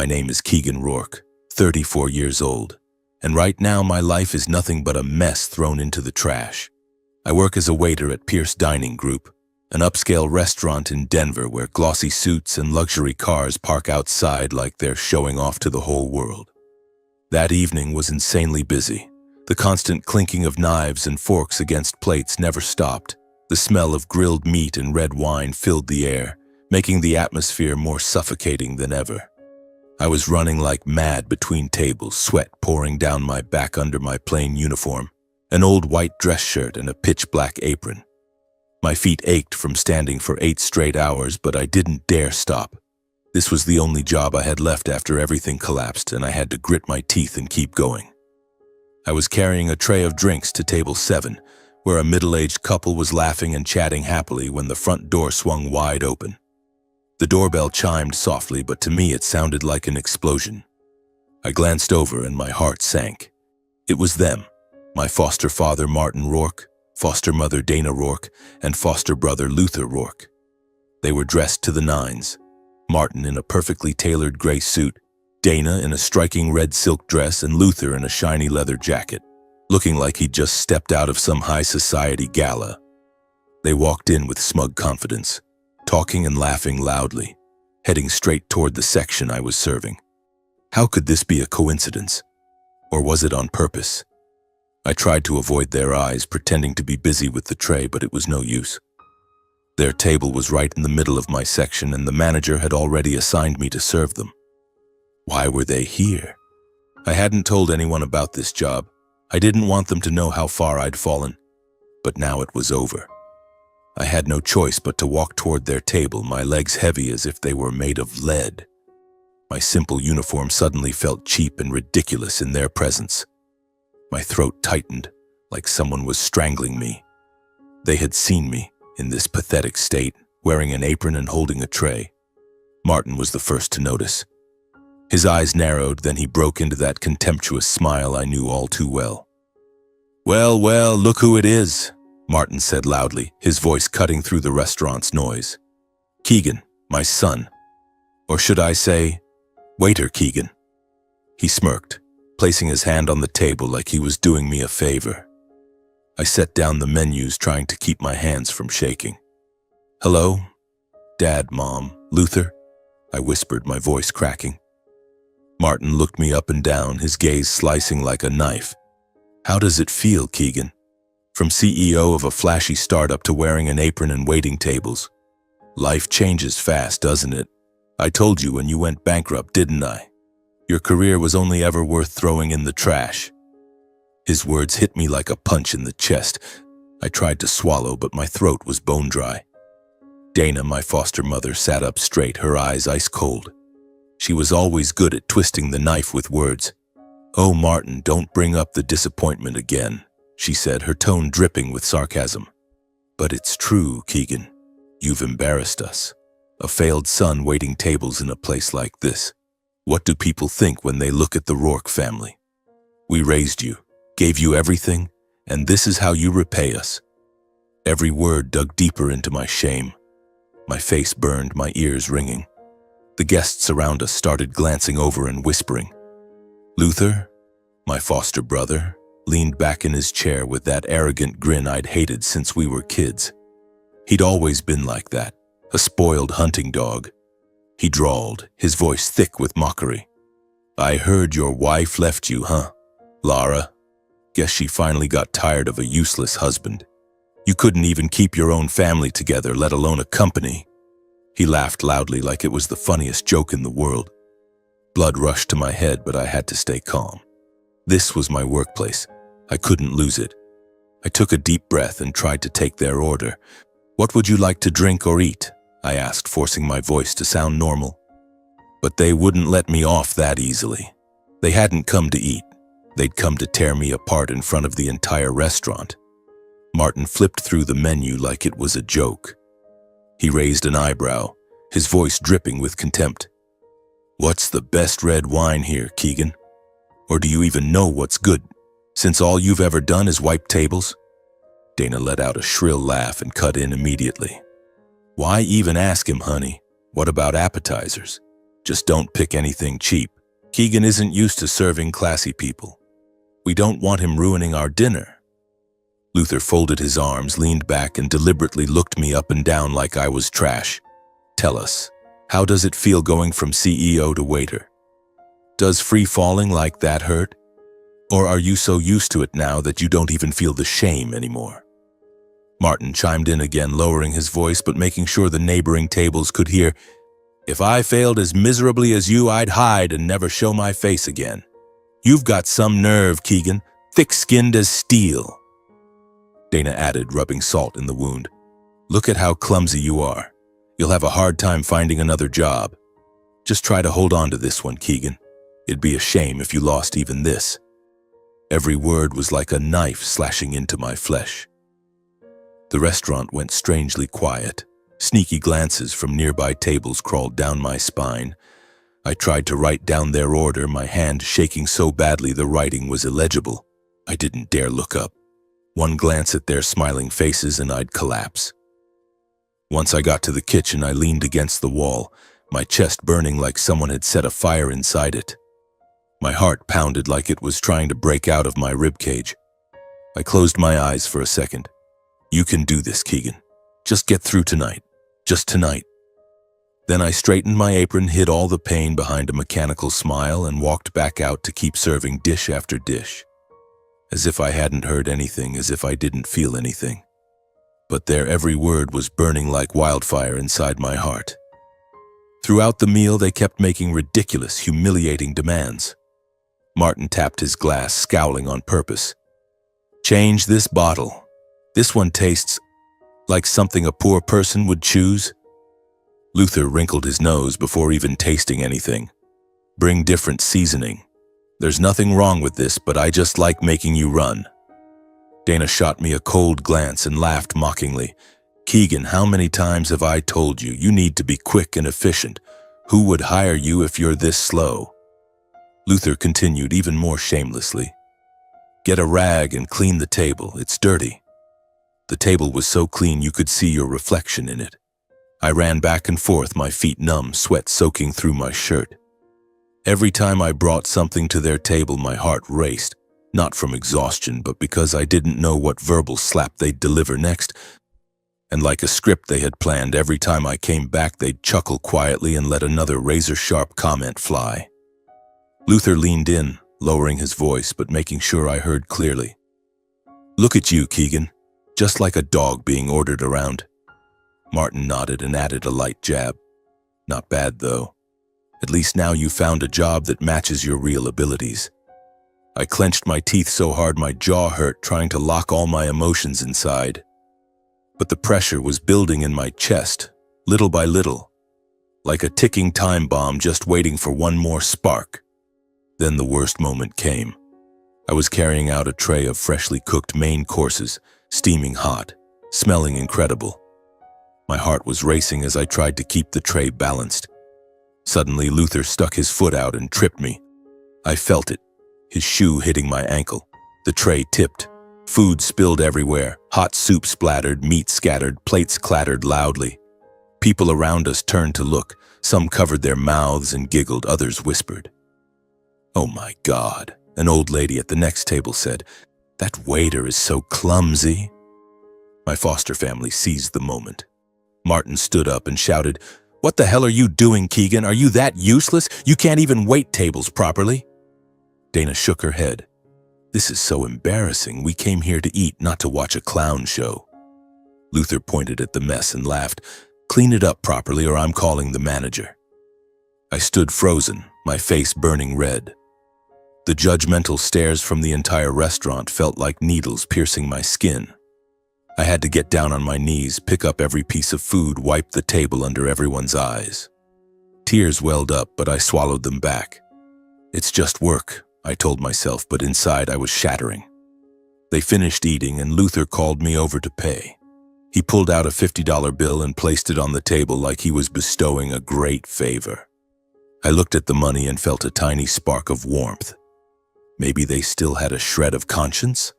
My name is Keegan Rourke, 34 years old, and right now my life is nothing but a mess thrown into the trash. I work as a waiter at Pierce Dining Group, an upscale restaurant in Denver where glossy suits and luxury cars park outside like they're showing off to the whole world. That evening was insanely busy. The constant clinking of knives and forks against plates never stopped. The smell of grilled meat and red wine filled the air, making the atmosphere more suffocating than ever. I was running like mad between tables, sweat pouring down my back under my plain uniform, an old white dress shirt and a pitch-black apron. My feet ached from standing for 8 straight hours, but I didn't dare stop. This was the only job I had left after everything collapsed, and I had to grit my teeth and keep going. I was carrying a tray of drinks to table 7, where a middle-aged couple was laughing and chatting happily when the front door swung wide open. The doorbell chimed softly, but to me it sounded like an explosion. I glanced over and my heart sank. It was them, my foster father Martin Rourke, foster mother Dana Rourke, and foster brother Luther Rourke. They were dressed to the nines, Martin in a perfectly tailored gray suit, Dana in a striking red silk dress, and Luther in a shiny leather jacket, looking like he'd just stepped out of some high society gala. They walked in with smug confidence, talking and laughing loudly, heading straight toward the section I was serving. How could this be a coincidence? Or was it on purpose? I tried to avoid their eyes, pretending to be busy with the tray, but it was no use. Their table was right in the middle of my section, and the manager had already assigned me to serve them. Why were they here? I hadn't told anyone about this job. I didn't want them to know how far I'd fallen, but now it was over. I had no choice but to walk toward their table, my legs heavy as if they were made of lead. My simple uniform suddenly felt cheap and ridiculous in their presence. My throat tightened, like someone was strangling me. They had seen me, in this pathetic state, wearing an apron and holding a tray. Martin was the first to notice. His eyes narrowed, then he broke into that contemptuous smile I knew all too well. "Well, well, look who it is," Martin said loudly, his voice cutting through the restaurant's noise. "Keegan, my son. Or should I say, waiter Keegan." He smirked, placing his hand on the table like he was doing me a favor. I set down the menus, trying to keep my hands from shaking. "Hello? Dad, Mom, Luther?" I whispered, my voice cracking. Martin looked me up and down, his gaze slicing like a knife. "How does it feel, Keegan? From CEO of a flashy startup to wearing an apron and waiting tables. Life changes fast, doesn't it? I told you when you went bankrupt, didn't I? Your career was only ever worth throwing in the trash." His words hit me like a punch in the chest. I tried to swallow, but my throat was bone dry. Dana, my foster mother, sat up straight, her eyes ice cold. She was always good at twisting the knife with words. "Oh, Martin, don't bring up the disappointment again," she said, her tone dripping with sarcasm. "But it's true, Keegan. You've embarrassed us. A failed son waiting tables in a place like this. What do people think when they look at the Rourke family? We raised you, gave you everything, and this is how you repay us." Every word dug deeper into my shame. My face burned, my ears ringing. The guests around us started glancing over and whispering. Luther, my foster brother, leaned back in his chair with that arrogant grin I'd hated since we were kids. He'd always been like that, a spoiled hunting dog. He drawled, his voice thick with mockery. "I heard your wife left you, huh? Lara, guess she finally got tired of a useless husband. You couldn't even keep your own family together, let alone a company." He laughed loudly like it was the funniest joke in the world. Blood rushed to my head, but I had to stay calm. This was my workplace. I couldn't lose it. I took a deep breath and tried to take their order. "What would you like to drink or eat?" I asked, forcing my voice to sound normal. But they wouldn't let me off that easily. They hadn't come to eat. They'd come to tear me apart in front of the entire restaurant. Martin flipped through the menu like it was a joke. He raised an eyebrow, his voice dripping with contempt. "What's the best red wine here, Keegan? Or do you even know what's good, since all you've ever done is wipe tables?" Dana let out a shrill laugh and cut in immediately. "Why even ask him, honey? What about appetizers? Just don't pick anything cheap. Keegan isn't used to serving classy people. We don't want him ruining our dinner." Luther folded his arms, leaned back, and deliberately looked me up and down like I was trash. "Tell us, how does it feel going from CEO to waiter? Does free falling like that hurt? Or are you so used to it now that you don't even feel the shame anymore?" Martin chimed in again, lowering his voice but making sure the neighboring tables could hear. "If I failed as miserably as you, I'd hide and never show my face again. You've got some nerve, Keegan, thick-skinned as steel." Dana added, rubbing salt in the wound. "Look at how clumsy you are. You'll have a hard time finding another job. Just try to hold on to this one, Keegan. It'd be a shame if you lost even this." Every word was like a knife slashing into my flesh. The restaurant went strangely quiet. Sneaky glances from nearby tables crawled down my spine. I tried to write down their order, my hand shaking so badly the writing was illegible. I didn't dare look up. One glance at their smiling faces and I'd collapse. Once I got to the kitchen, I leaned against the wall, my chest burning like someone had set a fire inside it. My heart pounded like it was trying to break out of my ribcage. I closed my eyes for a second. "You can do this, Keegan. Just get through tonight. Just tonight." Then I straightened my apron, hid all the pain behind a mechanical smile, and walked back out to keep serving dish after dish. As if I hadn't heard anything, as if I didn't feel anything. But their every word was burning like wildfire inside my heart. Throughout the meal, they kept making ridiculous, humiliating demands. Martin tapped his glass, scowling on purpose. "Change this bottle. This one tastes like something a poor person would choose." Luther wrinkled his nose before even tasting anything. "Bring different seasoning. There's nothing wrong with this, but I just like making you run." Dana shot me a cold glance and laughed mockingly. "Keegan, how many times have I told you, you need to be quick and efficient? Who would hire you if you're this slow?" Luther continued even more shamelessly. "Get a rag and clean the table. It's dirty." The table was so clean you could see your reflection in it. I ran back and forth, my feet numb, sweat soaking through my shirt. Every time I brought something to their table, my heart raced, not from exhaustion, but because I didn't know what verbal slap they'd deliver next. And like a script they had planned, every time I came back, they'd chuckle quietly and let another razor-sharp comment fly. Luther leaned in, lowering his voice, but making sure I heard clearly. "Look at you, Keegan, just like a dog being ordered around." Martin nodded and added a light jab. "Not bad, though. At least now you found a job that matches your real abilities." I clenched my teeth so hard my jaw hurt, trying to lock all my emotions inside. But the pressure was building in my chest, little by little, like a ticking time bomb just waiting for one more spark. Then the worst moment came. I was carrying out a tray of freshly cooked main courses, steaming hot, smelling incredible. My heart was racing as I tried to keep the tray balanced. Suddenly, Luther stuck his foot out and tripped me. I felt it, his shoe hitting my ankle. The tray tipped. Food spilled everywhere. Hot soup splattered, meat scattered, plates clattered loudly. People around us turned to look. Some covered their mouths and giggled, others whispered. "Oh my God," an old lady at the next table said. "That waiter is so clumsy." My foster family seized the moment. Martin stood up and shouted, "What the hell are you doing, Keegan? Are you that useless? You can't even wait tables properly." Dana shook her head. "This is so embarrassing. We came here to eat, not to watch a clown show." Luther pointed at the mess and laughed. "Clean it up properly or I'm calling the manager." I stood frozen, my face burning red. The judgmental stares from the entire restaurant felt like needles piercing my skin. I had to get down on my knees, pick up every piece of food, wipe the table under everyone's eyes. Tears welled up, but I swallowed them back. "It's just work," I told myself, but inside I was shattering. They finished eating and Luther called me over to pay. He pulled out a $50 bill and placed it on the table like he was bestowing a great favor. I looked at the money and felt a tiny spark of warmth. Maybe they still had a shred of conscience?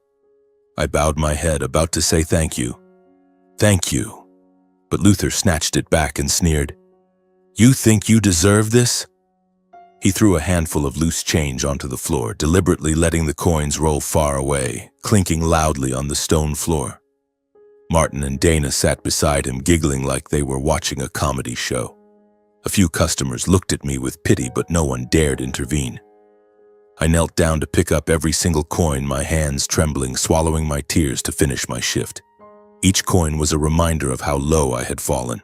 I bowed my head, about to say thank you. "Thank you." But Luther snatched it back and sneered. "You think you deserve this? He threw a handful of loose change onto the floor, deliberately letting the coins roll far away, clinking loudly on the stone floor. Martin and Dana sat beside him, giggling like they were watching a comedy show. A few customers looked at me with pity, but no one dared intervene. I knelt down to pick up every single coin, my hands trembling, swallowing my tears to finish my shift. Each coin was a reminder of how low I had fallen.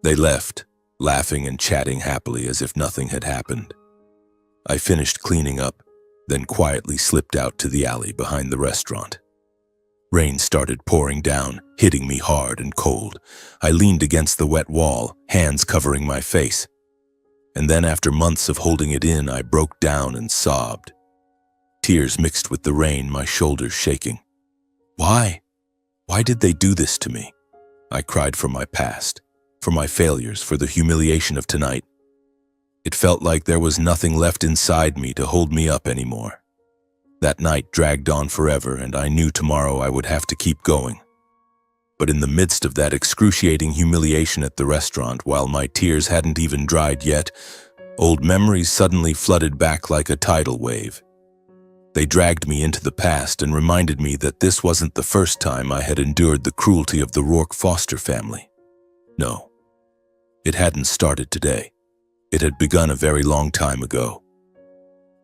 They left, laughing and chatting happily as if nothing had happened. I finished cleaning up, then quietly slipped out to the alley behind the restaurant. Rain started pouring down, hitting me hard and cold. I leaned against the wet wall, hands covering my face. And then, after months of holding it in, I broke down and sobbed. Tears mixed with the rain, my shoulders shaking. Why? Why did they do this to me? I cried for my past, for my failures, for the humiliation of tonight. It felt like there was nothing left inside me to hold me up anymore. That night dragged on forever, and I knew tomorrow I would have to keep going. But in the midst of that excruciating humiliation at the restaurant, while my tears hadn't even dried yet, old memories suddenly flooded back like a tidal wave. They dragged me into the past and reminded me that this wasn't the first time I had endured the cruelty of the Rourke foster family. No, it hadn't started today. It had begun a very long time ago.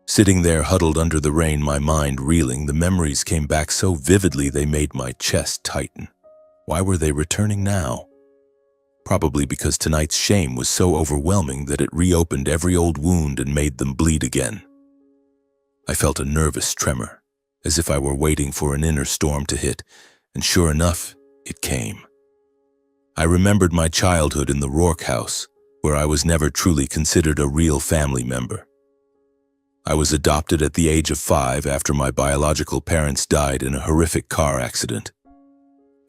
Sitting there huddled under the rain, my mind reeling, the memories came back so vividly they made my chest tighten. Why were they returning now? Probably because tonight's shame was so overwhelming that it reopened every old wound and made them bleed again. I felt a nervous tremor, as if I were waiting for an inner storm to hit, and sure enough, it came. I remembered my childhood in the Rourke house, where I was never truly considered a real family member. I was adopted at the age of 5 after my biological parents died in a horrific car accident.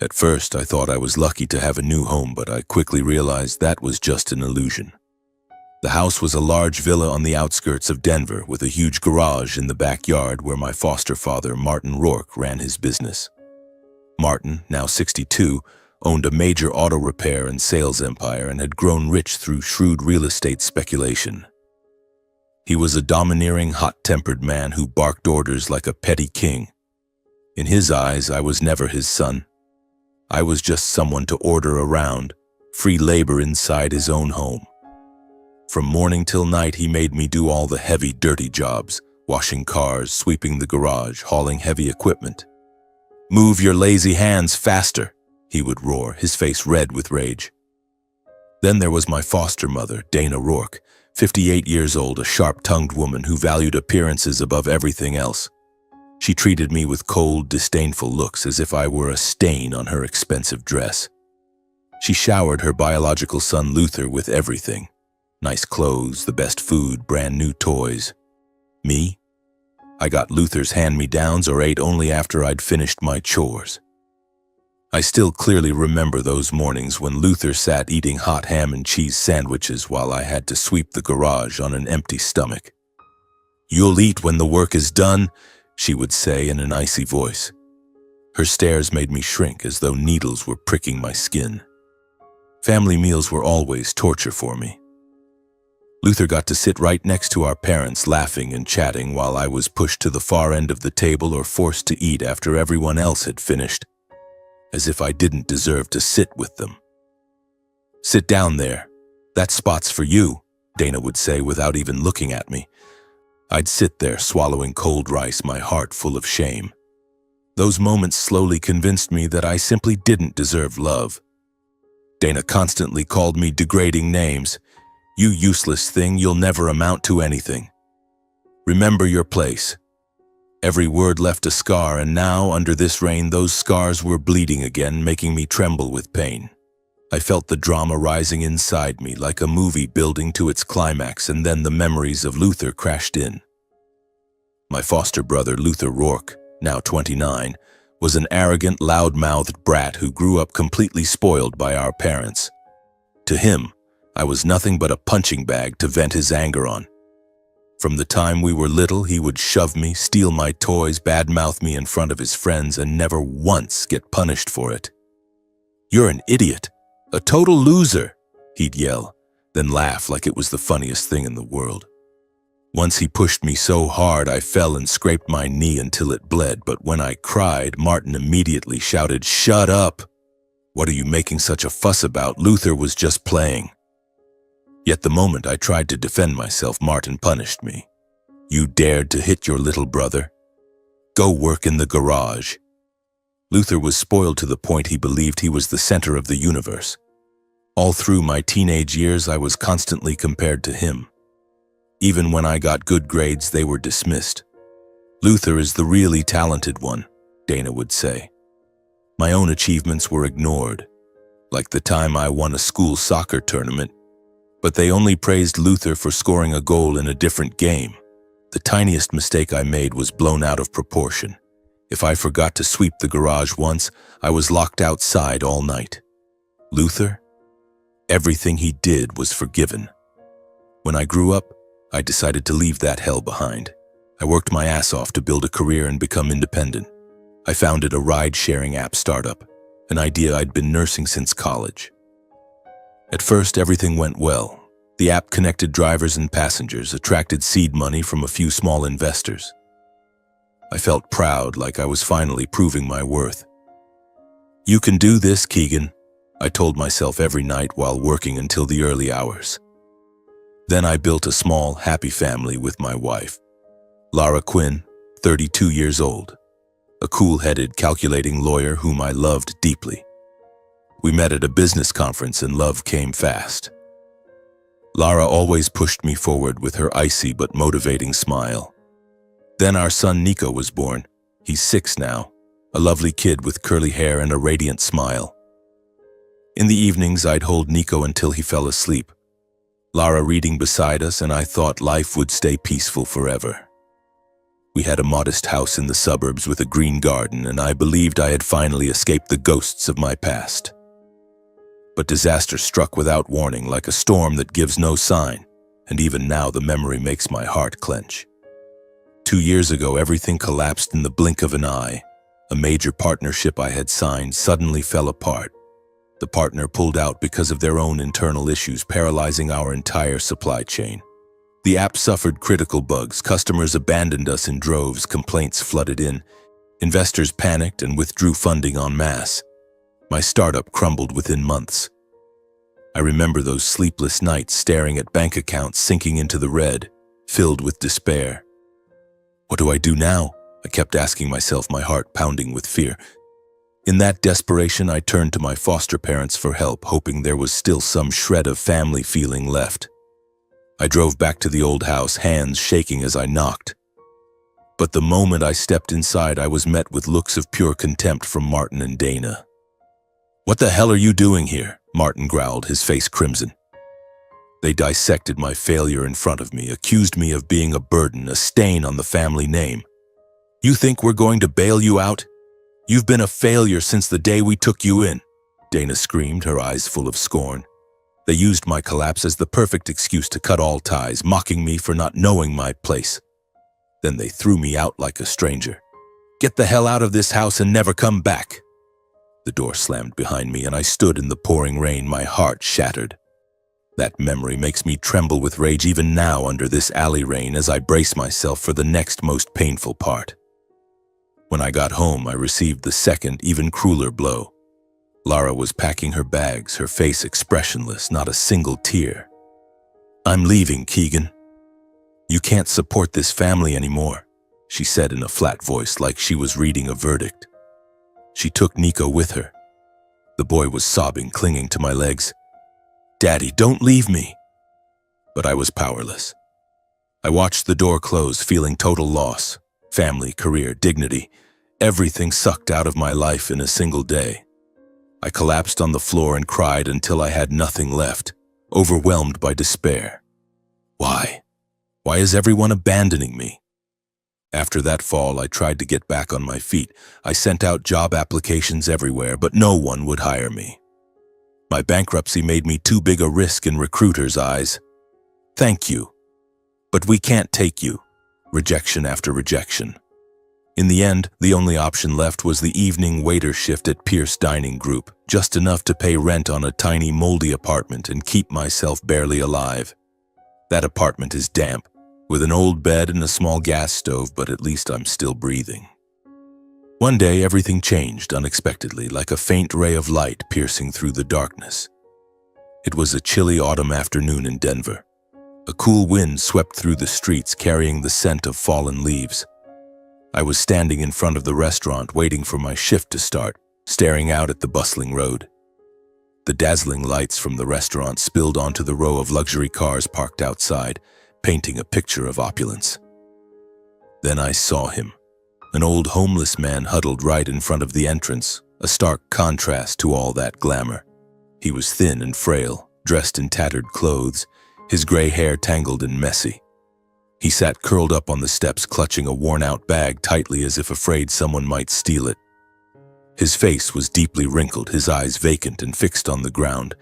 At first, I thought I was lucky to have a new home, but I quickly realized that was just an illusion. The house was a large villa on the outskirts of Denver with a huge garage in the backyard where my foster father, Martin Rourke, ran his business. Martin, now 62, owned a major auto repair and sales empire and had grown rich through shrewd real estate speculation. He was a domineering, hot-tempered man who barked orders like a petty king. In his eyes, I was never his son. I was just someone to order around, free labor inside his own home. From morning till night, he made me do all the heavy, dirty jobs, washing cars, sweeping the garage, hauling heavy equipment. "Move your lazy hands faster," he would roar, his face red with rage. Then there was my foster mother, Dana Rourke, 58 years old, a sharp-tongued woman who valued appearances above everything else. She treated me with cold, disdainful looks as if I were a stain on her expensive dress. She showered her biological son Luther with everything. Nice clothes, the best food, brand new toys. Me? I got Luther's hand-me-downs or ate only after I'd finished my chores. I still clearly remember those mornings when Luther sat eating hot ham and cheese sandwiches while I had to sweep the garage on an empty stomach. "You'll eat when the work is done," she would say in an icy voice. Her stares made me shrink as though needles were pricking my skin. Family meals were always torture for me. Luther got to sit right next to our parents, laughing and chatting while I was pushed to the far end of the table or forced to eat after everyone else had finished, as if I didn't deserve to sit with them. "Sit down there. That spot's for you," Dana would say without even looking at me. I'd sit there swallowing cold rice, my heart full of shame. Those moments slowly convinced me that I simply didn't deserve love. Dana constantly called me degrading names. "You useless thing, you'll never amount to anything. Remember your place." Every word left a scar, and now, under this rain, those scars were bleeding again, making me tremble with pain. I felt the drama rising inside me, like a movie building to its climax, and then the memories of Luther crashed in. My foster brother, Luther Rourke, now 29, was an arrogant, loud-mouthed brat who grew up completely spoiled by our parents. To him, I was nothing but a punching bag to vent his anger on. From the time we were little, he would shove me, steal my toys, badmouth me in front of his friends, and never once get punished for it. "You're an idiot, a total loser," he'd yell, then laugh like it was the funniest thing in the world. Once he pushed me so hard I fell and scraped my knee until it bled, but when I cried, Martin immediately shouted, "Shut up! What are you making such a fuss about? Luther was just playing." Yet the moment I tried to defend myself, Martin punished me. "You dared to hit your little brother? Go work in the garage." Luther was spoiled to the point he believed he was the center of the universe. All through my teenage years, I was constantly compared to him. Even when I got good grades, they were dismissed. "Luther is the really talented one," Dana would say. My own achievements were ignored, like the time I won a school soccer tournament, but they only praised Luther for scoring a goal in a different game. The tiniest mistake I made was blown out of proportion. If I forgot to sweep the garage once, I was locked outside all night. Luther? Everything he did was forgiven. When I grew up, I decided to leave that hell behind. I worked my ass off to build a career and become independent. I founded a ride-sharing app startup, an idea I'd been nursing since college. At first, everything went well. The app connected drivers and passengers, attracted seed money from a few small investors. I felt proud, like I was finally proving my worth. "You can do this, Keegan," I told myself every night while working until the early hours. Then I built a small, happy family with my wife, Lara Quinn, 32 years old, a cool-headed, calculating lawyer whom I loved deeply. We met at a business conference and love came fast. Lara always pushed me forward with her icy but motivating smile. Then our son Nico was born. He's 6 now, a lovely kid with curly hair and a radiant smile. In the evenings, I'd hold Nico until he fell asleep, Lara reading beside us, and I thought life would stay peaceful forever. We had a modest house in the suburbs with a green garden, and I believed I had finally escaped the ghosts of my past. But disaster struck without warning, like a storm that gives no sign, and even now the memory makes my heart clench. 2 years ago, everything collapsed in the blink of an eye. A major partnership I had signed suddenly fell apart. The partner pulled out because of their own internal issues, paralyzing our entire supply chain. The app suffered critical bugs, customers abandoned us in droves, complaints flooded in, investors panicked and withdrew funding en masse. My startup crumbled within months. I remember those sleepless nights staring at bank accounts sinking into the red, filled with despair. What do I do now? I kept asking myself, my heart pounding with fear. In that desperation, I turned to my foster parents for help, hoping there was still some shred of family feeling left. I drove back to the old house, hands shaking as I knocked. But the moment I stepped inside, I was met with looks of pure contempt from Martin and Dana. "What the hell are you doing here?" Martin growled, his face crimson. They dissected my failure in front of me, accused me of being a burden, a stain on the family name. "You think we're going to bail you out? You've been a failure since the day we took you in," Dana screamed, her eyes full of scorn. They used my collapse as the perfect excuse to cut all ties, mocking me for not knowing my place. Then they threw me out like a stranger. "Get the hell out of this house and never come back." The door slammed behind me and I stood in the pouring rain, my heart shattered. That memory makes me tremble with rage even now under this alley rain as I brace myself for the next most painful part. When I got home, I received the second, even crueler blow. Lara was packing her bags, her face expressionless, not a single tear. "I'm leaving, Keegan. You can't support this family anymore," she said in a flat voice like she was reading a verdict. She took Nico with her. The boy was sobbing, clinging to my legs. "Daddy, don't leave me." But I was powerless. I watched the door close, feeling total loss. Family, career, dignity, everything sucked out of my life in a single day. I collapsed on the floor and cried until I had nothing left, overwhelmed by despair. Why? Why is everyone abandoning me? After that fall, I tried to get back on my feet. I sent out job applications everywhere, but no one would hire me. My bankruptcy made me too big a risk in recruiters' eyes. "Thank you, but we can't take you." Rejection after rejection. In the end, the only option left was the evening waiter shift at Pierce Dining Group, just enough to pay rent on a tiny, moldy apartment and keep myself barely alive. That apartment is damp, with an old bed and a small gas stove, but at least I'm still breathing. One day, everything changed unexpectedly, like a faint ray of light piercing through the darkness. It was a chilly autumn afternoon in Denver. A cool wind swept through the streets, carrying the scent of fallen leaves. I was standing in front of the restaurant, waiting for my shift to start, staring out at the bustling road. The dazzling lights from the restaurant spilled onto the row of luxury cars parked outside, painting a picture of opulence. Then I saw him. An old homeless man huddled right in front of the entrance, a stark contrast to all that glamour. He was thin and frail, dressed in tattered clothes, his gray hair tangled and messy. He sat curled up on the steps, clutching a worn-out bag tightly as if afraid someone might steal it. His face was deeply wrinkled, his eyes vacant and fixed on the ground,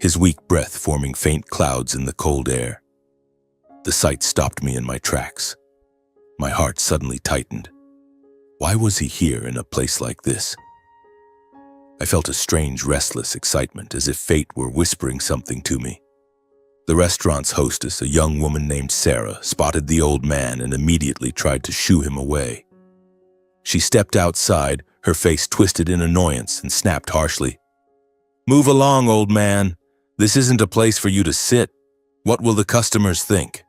his weak breath forming faint clouds in the cold air. The sight stopped me in my tracks. My heart suddenly tightened. Why was he here in a place like this? I felt a strange, restless excitement, as if fate were whispering something to me. The restaurant's hostess, a young woman named Sarah, spotted the old man and immediately tried to shoo him away. She stepped outside, her face twisted in annoyance, and snapped harshly, "Move along, old man. This isn't a place for you to sit. What will the customers think?"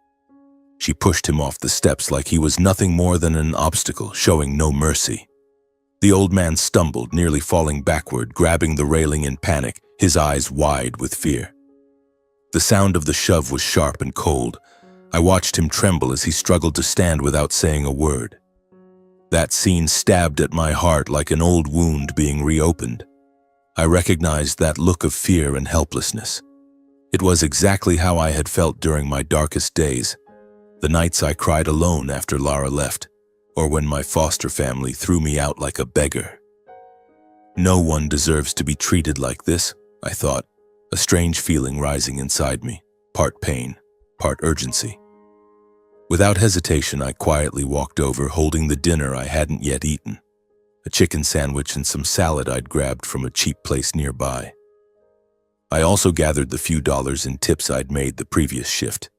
She pushed him off the steps like he was nothing more than an obstacle, showing no mercy. The old man stumbled, nearly falling backward, grabbing the railing in panic, his eyes wide with fear. The sound of the shove was sharp and cold. I watched him tremble as he struggled to stand without saying a word. That scene stabbed at my heart like an old wound being reopened. I recognized that look of fear and helplessness. It was exactly how I had felt during my darkest days, the nights I cried alone after Lara left, or when my foster family threw me out like a beggar. No one deserves to be treated like this, I thought, a strange feeling rising inside me, part pain, part urgency. Without hesitation, I quietly walked over, holding the dinner I hadn't yet eaten, a chicken sandwich and some salad I'd grabbed from a cheap place nearby. I also gathered the few dollars in tips I'd made the previous shift,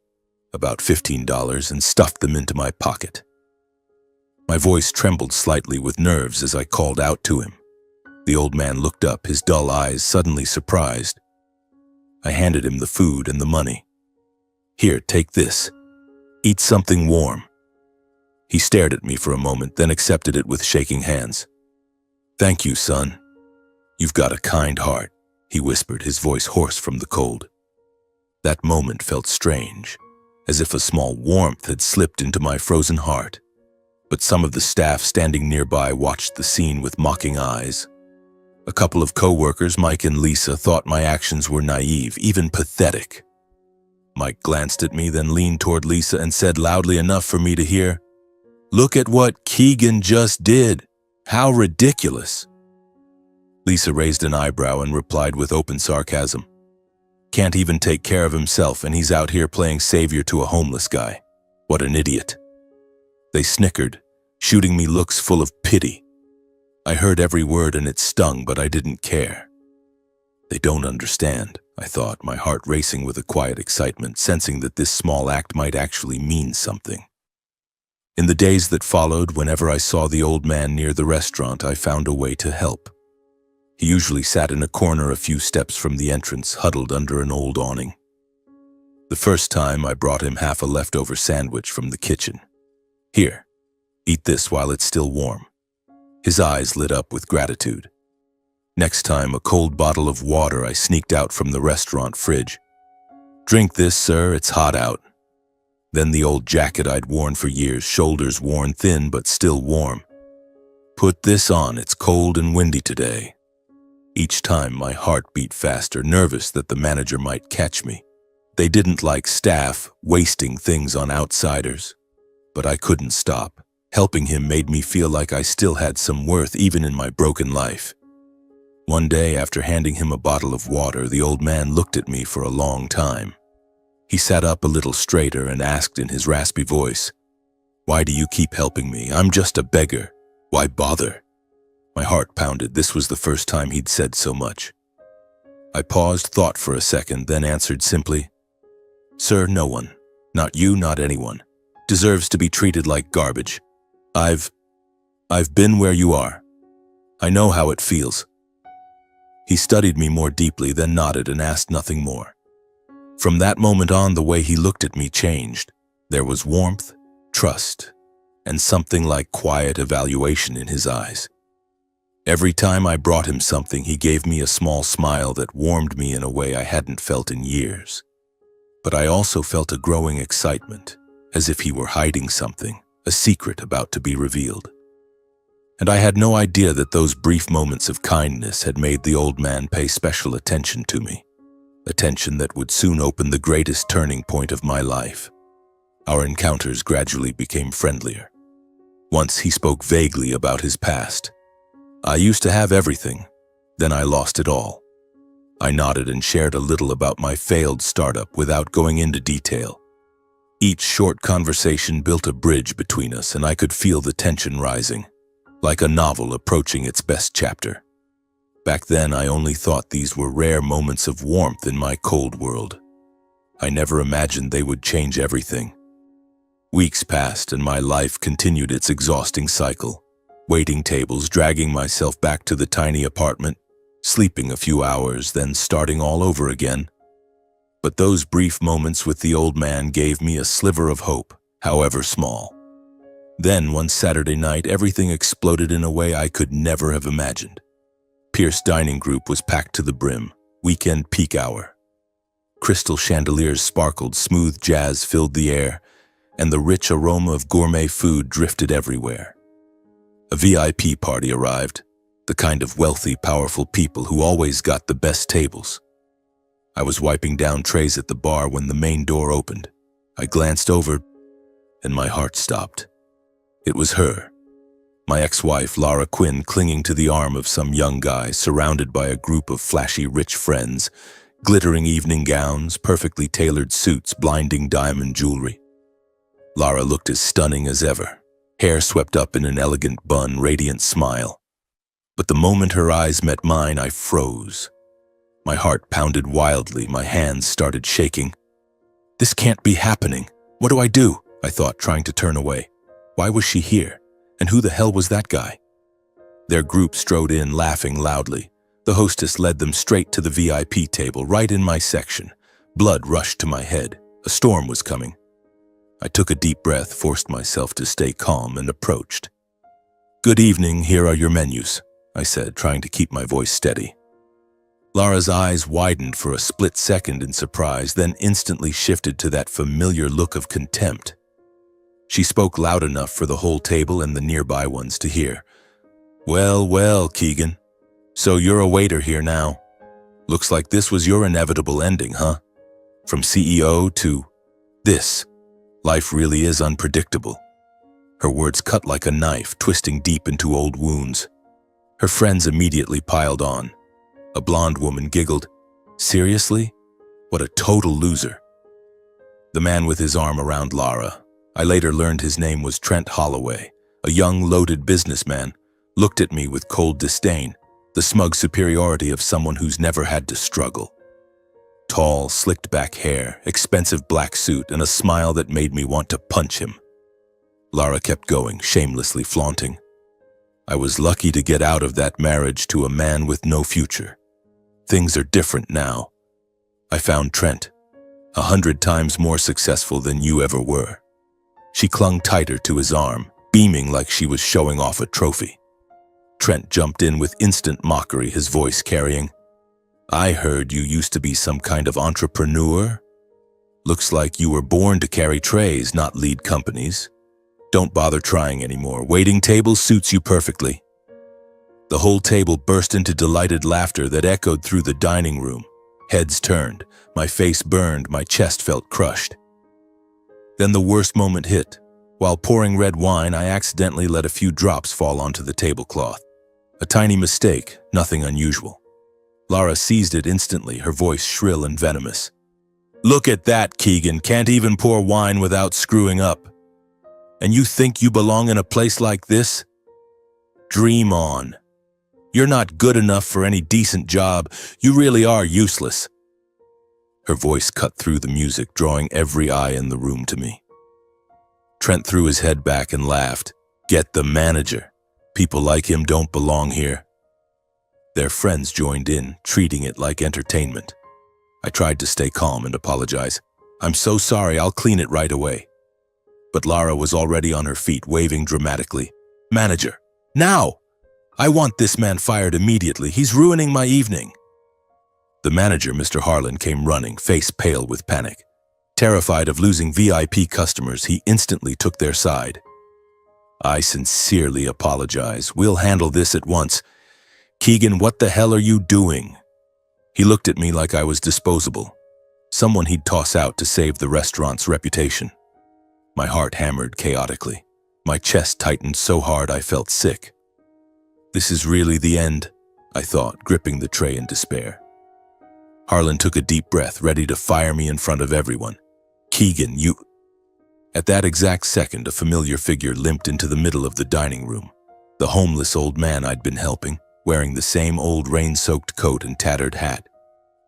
about $15, and stuffed them into my pocket. My voice trembled slightly with nerves as I called out to him. The old man looked up, his dull eyes suddenly surprised. I handed him the food and the money. "Here, take this. Eat something warm." He stared at me for a moment, then accepted it with shaking hands. "Thank you, son. You've got a kind heart," he whispered, his voice hoarse from the cold. That moment felt strange, as if a small warmth had slipped into my frozen heart. But some of the staff standing nearby watched the scene with mocking eyes. A couple of co-workers, Mike and Lisa, thought my actions were naive, even pathetic. Mike glanced at me, then leaned toward Lisa and said loudly enough for me to hear, "Look at what Keegan just did. How ridiculous." Lisa raised an eyebrow and replied with open sarcasm, "Can't even take care of himself, and he's out here playing savior to a homeless guy. What an idiot." They snickered, shooting me looks full of pity. I heard every word and it stung, but I didn't care. They don't understand, I thought, my heart racing with a quiet excitement, sensing that this small act might actually mean something. In the days that followed, whenever I saw the old man near the restaurant, I found a way to help. He usually sat in a corner a few steps from the entrance, huddled under an old awning. The first time, I brought him half a leftover sandwich from the kitchen. "Here, eat this while it's still warm." His eyes lit up with gratitude. Next time, a cold bottle of water I sneaked out from the restaurant fridge. "Drink this, sir, it's hot out." Then the old jacket I'd worn for years, shoulders worn thin but still warm. "Put this on, it's cold and windy today." Each time my heart beat faster, nervous that the manager might catch me. They didn't like staff wasting things on outsiders. But I couldn't stop. Helping him made me feel like I still had some worth even in my broken life. One day, after handing him a bottle of water, the old man looked at me for a long time. He sat up a little straighter and asked in his raspy voice, "Why do you keep helping me? I'm just a beggar. Why bother?" My heart pounded. This was the first time he'd said so much. I paused, thought for a second, then answered simply, "Sir, no one. Not you, not anyone. deserves to be treated like garbage. I've been where you are. I know how it feels." He studied me more deeply, then nodded and asked nothing more. From that moment on, the way he looked at me changed. There was warmth, trust, and something like quiet evaluation in his eyes. Every time I brought him something, he gave me a small smile that warmed me in a way I hadn't felt in years. But I also felt a growing excitement, as if he were hiding something, a secret about to be revealed. And I had no idea that those brief moments of kindness had made the old man pay special attention to me, attention that would soon open the greatest turning point of my life. Our encounters gradually became friendlier. Once he spoke vaguely about his past. "I used to have everything, then I lost it all." I nodded and shared a little about my failed startup without going into detail. Each short conversation built a bridge between us, and I could feel the tension rising, like a novel approaching its best chapter. Back then, I only thought these were rare moments of warmth in my cold world. I never imagined they would change everything. Weeks passed, and my life continued its exhausting cycle. Waiting tables, dragging myself back to the tiny apartment, sleeping a few hours, then starting all over again. But those brief moments with the old man gave me a sliver of hope, however small. Then, one Saturday night, everything exploded in a way I could never have imagined. Pierce Dining Group was packed to the brim, weekend peak hour. Crystal chandeliers sparkled, smooth jazz filled the air, and the rich aroma of gourmet food drifted everywhere. A VIP party arrived, the kind of wealthy, powerful people who always got the best tables. I was wiping down trays at the bar when the main door opened. I glanced over, and my heart stopped. It was her, my ex-wife, Laura Quinn, clinging to the arm of some young guy, surrounded by a group of flashy, rich friends, glittering evening gowns, perfectly tailored suits, blinding diamond jewelry. Laura looked as stunning as ever, hair swept up in an elegant bun, radiant smile. But the moment her eyes met mine, I froze. My heart pounded wildly, my hands started shaking. "This can't be happening. What do I do?" I thought, trying to turn away. Why was she here? And who the hell was that guy? Their group strode in, laughing loudly. The hostess led them straight to the VIP table, right in my section. Blood rushed to my head. A storm was coming. I took a deep breath, forced myself to stay calm, and approached. "Good evening, here are your menus," I said, trying to keep my voice steady. Laura's eyes widened for a split second in surprise, then instantly shifted to that familiar look of contempt. She spoke loud enough for the whole table and the nearby ones to hear. "Well, well, Keegan. So you're a waiter here now. Looks like this was your inevitable ending, huh? From CEO to this. Life really is unpredictable." Her words cut like a knife, twisting deep into old wounds. Her friends immediately piled on. A blonde woman giggled. "Seriously? What a total loser." The man with his arm around Laura, I later learned his name was Trent Holloway, a young, loaded businessman, looked at me with cold disdain, the smug superiority of someone who's never had to struggle. Tall, slicked-back hair, expensive black suit, and a smile that made me want to punch him. Laura kept going, shamelessly flaunting. "I was lucky to get out of that marriage to a man with no future. Things are different now. I found Trent, 100 times more successful than you ever were." She clung tighter to his arm, beaming like she was showing off a trophy. Trent jumped in with instant mockery, his voice carrying, "I heard you used to be some kind of entrepreneur. Looks like you were born to carry trays, not lead companies. Don't bother trying anymore. Waiting table suits you perfectly." The whole table burst into delighted laughter that echoed through the dining room. Heads turned, my face burned, my chest felt crushed. Then the worst moment hit. While pouring red wine, I accidentally let a few drops fall onto the tablecloth. A tiny mistake, nothing unusual. Laura seized it instantly, her voice shrill and venomous. "Look at that, Keegan, can't even pour wine without screwing up. And you think you belong in a place like this? Dream on. You're not good enough for any decent job. You really are useless." Her voice cut through the music, drawing every eye in the room to me. Trent threw his head back and laughed. Get the manager. People like him don't belong here. Their friends joined in, treating it like entertainment. I tried to stay calm and apologize. I'm so sorry, I'll clean it right away. But Lara was already on her feet, waving dramatically. Manager, now! I want this man fired immediately. He's ruining my evening. The manager, Mr. Harlan, came running, face pale with panic. Terrified of losing VIP customers, he instantly took their side. I sincerely apologize. We'll handle this at once. Keegan, what the hell are you doing? He looked at me like I was disposable. Someone he'd toss out to save the restaurant's reputation. My heart hammered chaotically. My chest tightened so hard I felt sick. This is really the end, I thought, gripping the tray in despair. Harlan took a deep breath, ready to fire me in front of everyone. Keegan, you... At that exact second, a familiar figure limped into the middle of the dining room. The homeless old man I'd been helping, wearing the same old rain-soaked coat and tattered hat.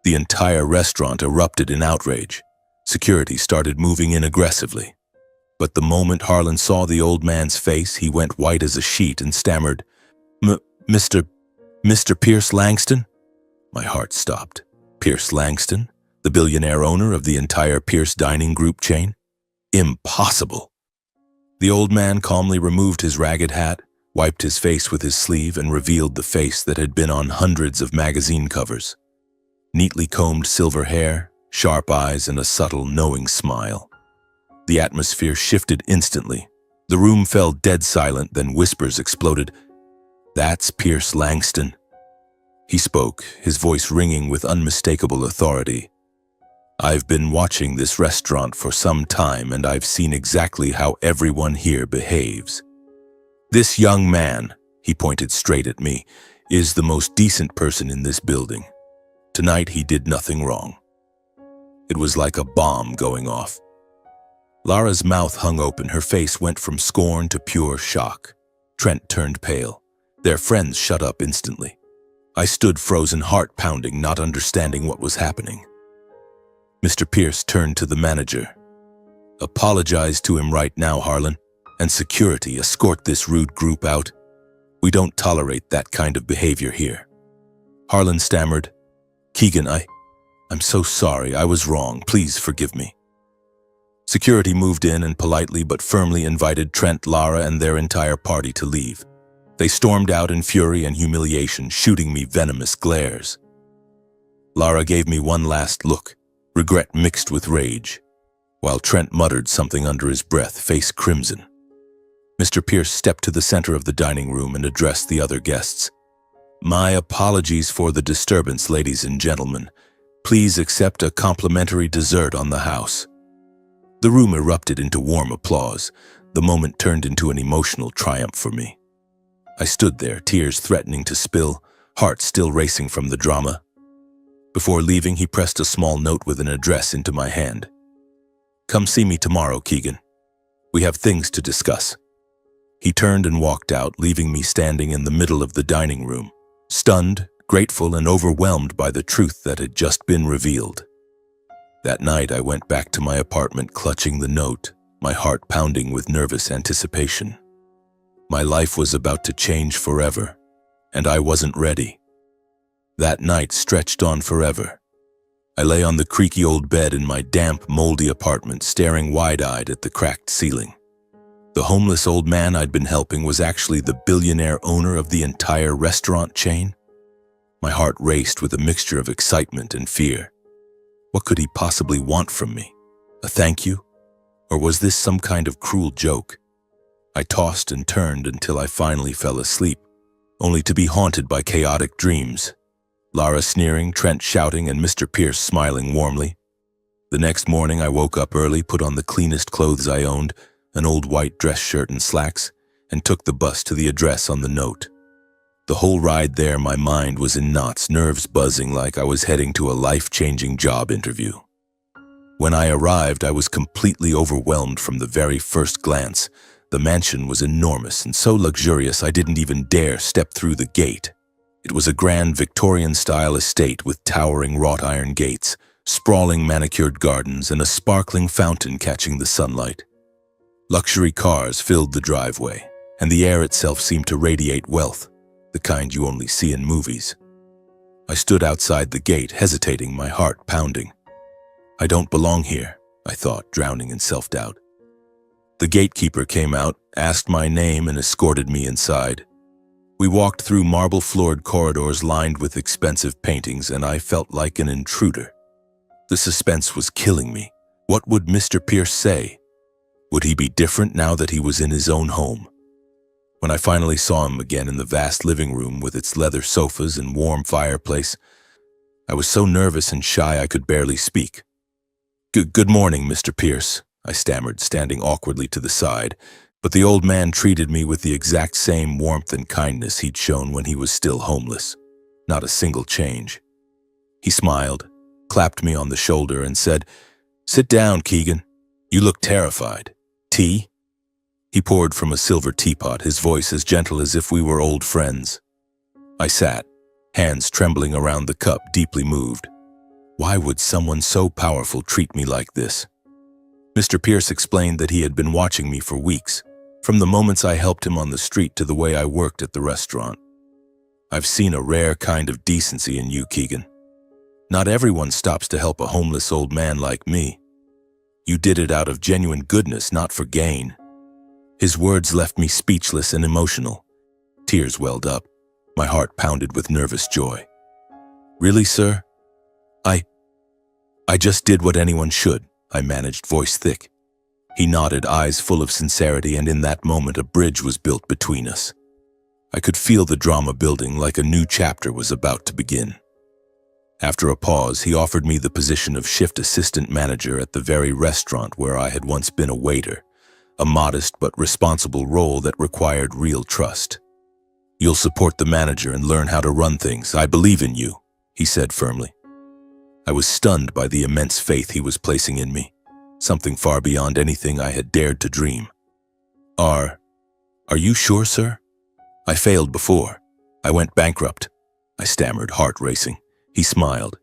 The entire restaurant erupted in outrage. Security started moving in aggressively. But the moment Harlan saw the old man's face, he went white as a sheet and stammered, Mr. Pierce Langston? My heart stopped. Pierce Langston? The billionaire owner of the entire Pierce Dining Group chain? Impossible! The old man calmly removed his ragged hat, wiped his face with his sleeve, and revealed the face that had been on hundreds of magazine covers. Neatly combed silver hair, sharp eyes, and a subtle, knowing smile. The atmosphere shifted instantly. The room fell dead silent, then whispers exploded. That's Pierce Langston. He spoke, his voice ringing with unmistakable authority. I've been watching this restaurant for some time, and I've seen exactly how everyone here behaves. This young man, he pointed straight at me, is the most decent person in this building. Tonight he did nothing wrong. It was like a bomb going off. Lara's mouth hung open, her face went from scorn to pure shock. Trent turned pale. Their friends shut up instantly. I stood frozen, heart pounding, not understanding what was happening. Mr. Pierce turned to the manager. Apologize to him right now, Harlan, and security, escort this rude group out. We don't tolerate that kind of behavior here. Harlan stammered, Keegan, I'm so sorry, I was wrong, please forgive me. Security moved in and politely but firmly invited Trent, Lara, and their entire party to leave. They stormed out in fury and humiliation, shooting me venomous glares. Lara gave me one last look, regret mixed with rage, while Trent muttered something under his breath, face crimson. Mr. Pierce stepped to the center of the dining room and addressed the other guests. My apologies for the disturbance, ladies and gentlemen. Please accept a complimentary dessert on the house. The room erupted into warm applause. The moment turned into an emotional triumph for me. I stood there, tears threatening to spill, heart still racing from the drama. Before leaving, he pressed a small note with an address into my hand. Come see me tomorrow, Keegan. We have things to discuss. He turned and walked out, leaving me standing in the middle of the dining room, stunned, grateful, and overwhelmed by the truth that had just been revealed. That night, I went back to my apartment clutching the note, my heart pounding with nervous anticipation. My life was about to change forever, and I wasn't ready. That night stretched on forever. I lay on the creaky old bed in my damp, moldy apartment, staring wide-eyed at the cracked ceiling. The homeless old man I'd been helping was actually the billionaire owner of the entire restaurant chain. My heart raced with a mixture of excitement and fear. What could he possibly want from me? A thank you? Or was this some kind of cruel joke? I tossed and turned until I finally fell asleep, only to be haunted by chaotic dreams. Lara sneering, Trent shouting, and Mr. Pierce smiling warmly. The next morning I woke up early, put on the cleanest clothes I owned, an old white dress shirt and slacks, and took the bus to the address on the note. The whole ride there, my mind was in knots, nerves buzzing like I was heading to a life-changing job interview. When I arrived, I was completely overwhelmed from the very first glance. The mansion was enormous and so luxurious I didn't even dare step through the gate. It was a grand Victorian-style estate with towering wrought iron gates, sprawling manicured gardens, and a sparkling fountain catching the sunlight. Luxury cars filled the driveway, and the air itself seemed to radiate wealth, the kind you only see in movies. I stood outside the gate, hesitating, my heart pounding. I don't belong here, I thought, drowning in self-doubt. The gatekeeper came out, asked my name, and escorted me inside. We walked through marble-floored corridors lined with expensive paintings, and I felt like an intruder. The suspense was killing me. What would Mr. Pierce say? Would he be different now that he was in his own home? When I finally saw him again in the vast living room with its leather sofas and warm fireplace, I was so nervous and shy I could barely speak. Good morning, Mr. Pierce, I stammered, standing awkwardly to the side, but the old man treated me with the exact same warmth and kindness he'd shown when he was still homeless. Not a single change. He smiled, clapped me on the shoulder, and said, "Sit down, Keegan. You look terrified. Tea?" He poured from a silver teapot, his voice as gentle as if we were old friends. I sat, hands trembling around the cup, deeply moved. Why would someone so powerful treat me like this? Mr. Pierce explained that he had been watching me for weeks, from the moments I helped him on the street to the way I worked at the restaurant. "I've seen a rare kind of decency in you, Keegan. Not everyone stops to help a homeless old man like me. You did it out of genuine goodness, not for gain." His words left me speechless and emotional. Tears welled up. My heart pounded with nervous joy. "Really, sir? I just did what anyone should," I managed, voice thick. He nodded, eyes full of sincerity, and in that moment a bridge was built between us. I could feel the drama building, like a new chapter was about to begin. After a pause, he offered me the position of shift assistant manager at the very restaurant where I had once been a waiter, a modest but responsible role that required real trust. "You'll support the manager and learn how to run things. I believe in you," he said firmly. I was stunned by the immense faith he was placing in me, something far beyond anything I had dared to dream. Are you sure, sir? I failed before. I went bankrupt," I stammered, heart racing. He smiled.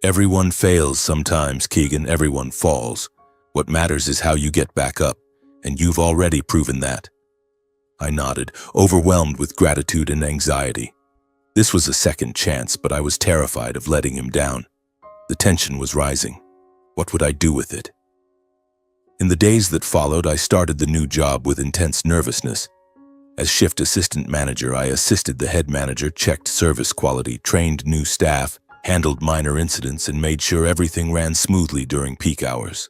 "Everyone fails sometimes, Keegan. Everyone falls. What matters is how you get back up, and you've already proven that." I nodded, overwhelmed with gratitude and anxiety. This was a second chance, but I was terrified of letting him down. The tension was rising. What would I do with it? In the days that followed, I started the new job with intense nervousness. As shift assistant manager, I assisted the head manager, checked service quality, trained new staff, handled minor incidents, and made sure everything ran smoothly during peak hours.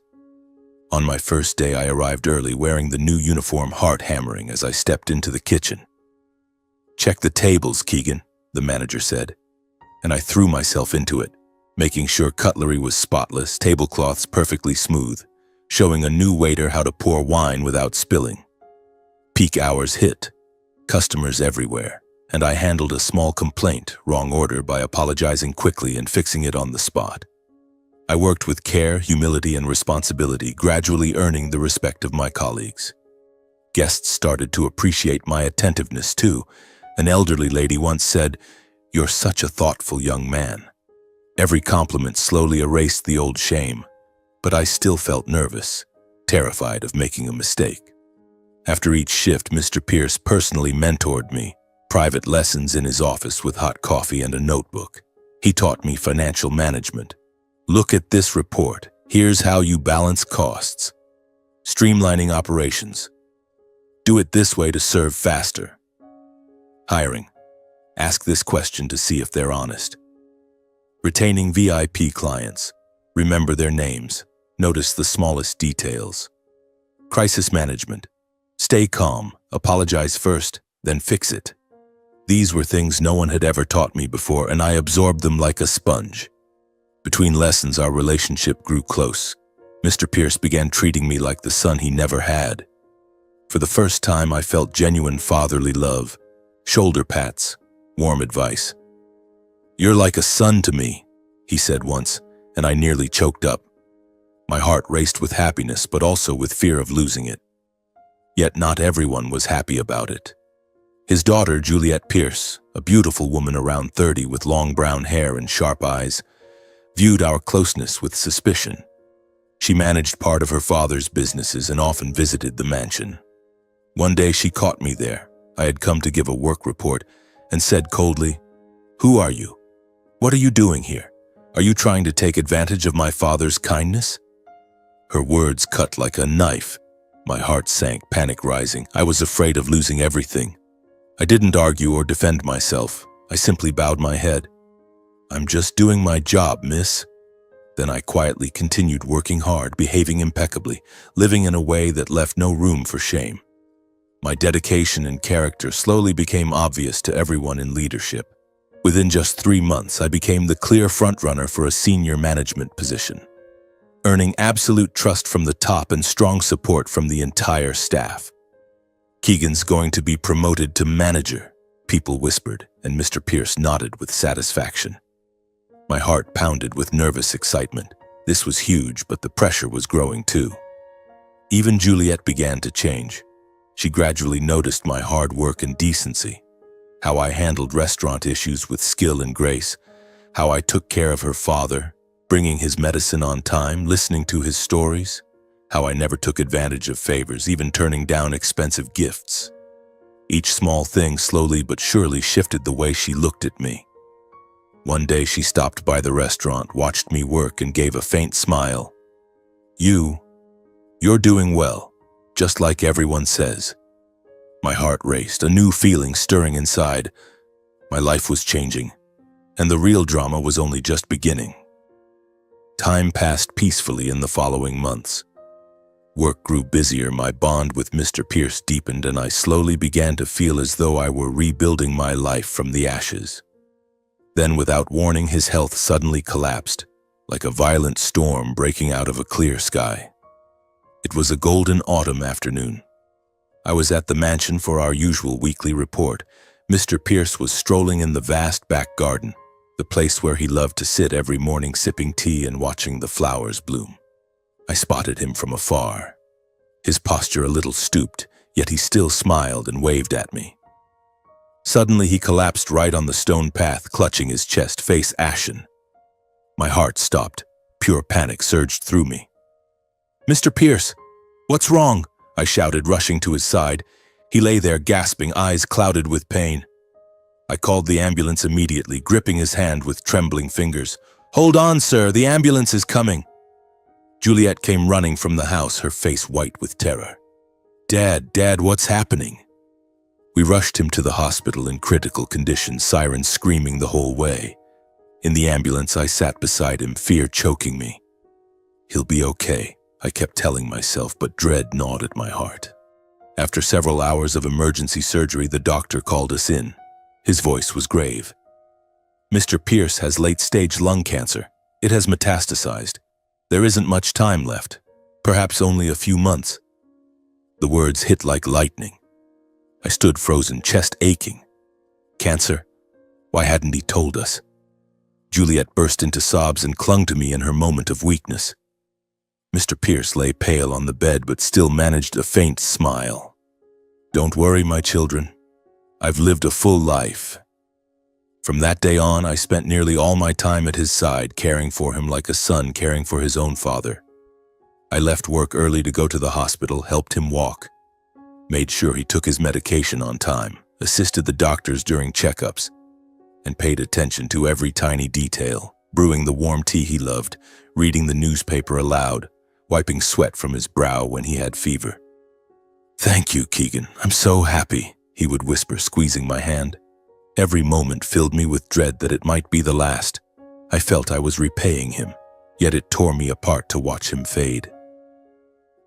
On my first day, I arrived early, wearing the new uniform, heart hammering as I stepped into the kitchen. "Check the tables, Keegan," the manager said, and I threw myself into it, making sure cutlery was spotless, tablecloths perfectly smooth, showing a new waiter how to pour wine without spilling. Peak hours hit, customers everywhere, and I handled a small complaint, wrong order, by apologizing quickly and fixing it on the spot. I worked with care, humility, and responsibility, gradually earning the respect of my colleagues. Guests started to appreciate my attentiveness too. An elderly lady once said, "You're such a thoughtful young man." Every compliment slowly erased the old shame, but I still felt nervous, terrified of making a mistake. After each shift, Mr. Pierce personally mentored me, private lessons in his office with hot coffee and a notebook. He taught me financial management. "Look at this report. Here's how you balance costs. Streamlining operations. Do it this way to serve faster. Hiring. Ask this question to see if they're honest. Retaining VIP clients. Remember their names. Notice the smallest details. Crisis management. Stay calm, apologize first, then fix it." These were things no one had ever taught me before, and I absorbed them like a sponge. Between lessons, our relationship grew close. Mr. Pierce began treating me like the son he never had. For the first time, I felt genuine fatherly love, shoulder pats, warm advice. "You're like a son to me," he said once, and I nearly choked up. My heart raced with happiness, but also with fear of losing it. Yet not everyone was happy about it. His daughter, Juliet Pierce, a beautiful woman around 30 with long brown hair and sharp eyes, viewed our closeness with suspicion. She managed part of her father's businesses and often visited the mansion. One day she caught me there. I had come to give a work report and said coldly, "Who are you? What are you doing here? Are you trying to take advantage of my father's kindness?" Her words cut like a knife. My heart sank, panic rising. I was afraid of losing everything. I didn't argue or defend myself. I simply bowed my head. "I'm just doing my job, miss." Then I quietly continued working hard, behaving impeccably, living in a way that left no room for shame. My dedication and character slowly became obvious to everyone in leadership. Within just 3 months, I became the clear frontrunner for a senior management position, earning absolute trust from the top and strong support from the entire staff. "Keegan's going to be promoted to manager," people whispered, and Mr. Pierce nodded with satisfaction. My heart pounded with nervous excitement. This was huge, but the pressure was growing too. Even Juliet began to change. She gradually noticed my hard work and decency, how I handled restaurant issues with skill and grace, how I took care of her father, bringing his medicine on time, listening to his stories, how I never took advantage of favors, even turning down expensive gifts. Each small thing slowly but surely shifted the way she looked at me. One day she stopped by the restaurant, watched me work, and gave a faint smile. You're doing well, just like everyone says." My heart raced, a new feeling stirring inside. My life was changing, and the real drama was only just beginning. Time passed peacefully in the following months. Work grew busier, my bond with Mr. Pierce deepened, and I slowly began to feel as though I were rebuilding my life from the ashes. Then, without warning, his health suddenly collapsed, like a violent storm breaking out of a clear sky. It was a golden autumn afternoon. I was at the mansion for our usual weekly report. Mr. Pierce was strolling in the vast back garden, the place where he loved to sit every morning sipping tea and watching the flowers bloom. I spotted him from afar, his posture a little stooped, yet he still smiled and waved at me. Suddenly he collapsed right on the stone path, clutching his chest, face ashen. My heart stopped. Pure panic surged through me. "Mr. Pierce, what's wrong?" I shouted, rushing to his side. He lay there gasping, eyes clouded with pain. I called the ambulance immediately, gripping his hand with trembling fingers. "Hold on, sir, the ambulance is coming." Juliet came running from the house, her face white with terror. Dad, what's happening?" We rushed him to the hospital in critical condition, sirens screaming the whole way. In the ambulance, I sat beside him, fear choking me. "He'll be okay," I kept telling myself, but dread gnawed at my heart. After several hours of emergency surgery, the doctor called us in. His voice was grave. "Mr. Pierce has late-stage lung cancer. It has metastasized. There isn't much time left, perhaps only a few months." The words hit like lightning. I stood frozen, chest aching. Cancer? Why hadn't he told us? Juliet burst into sobs and clung to me in her moment of weakness. Mr. Pierce lay pale on the bed but still managed a faint smile. "Don't worry, my children. I've lived a full life." From that day on, I spent nearly all my time at his side, caring for him like a son caring for his own father. I left work early to go to the hospital, helped him walk, made sure he took his medication on time, assisted the doctors during checkups, and paid attention to every tiny detail, brewing the warm tea he loved, reading the newspaper aloud, wiping sweat from his brow when he had fever. "Thank you, Keegan. I'm so happy," he would whisper, squeezing my hand. Every moment filled me with dread that it might be the last. I felt I was repaying him, yet it tore me apart to watch him fade.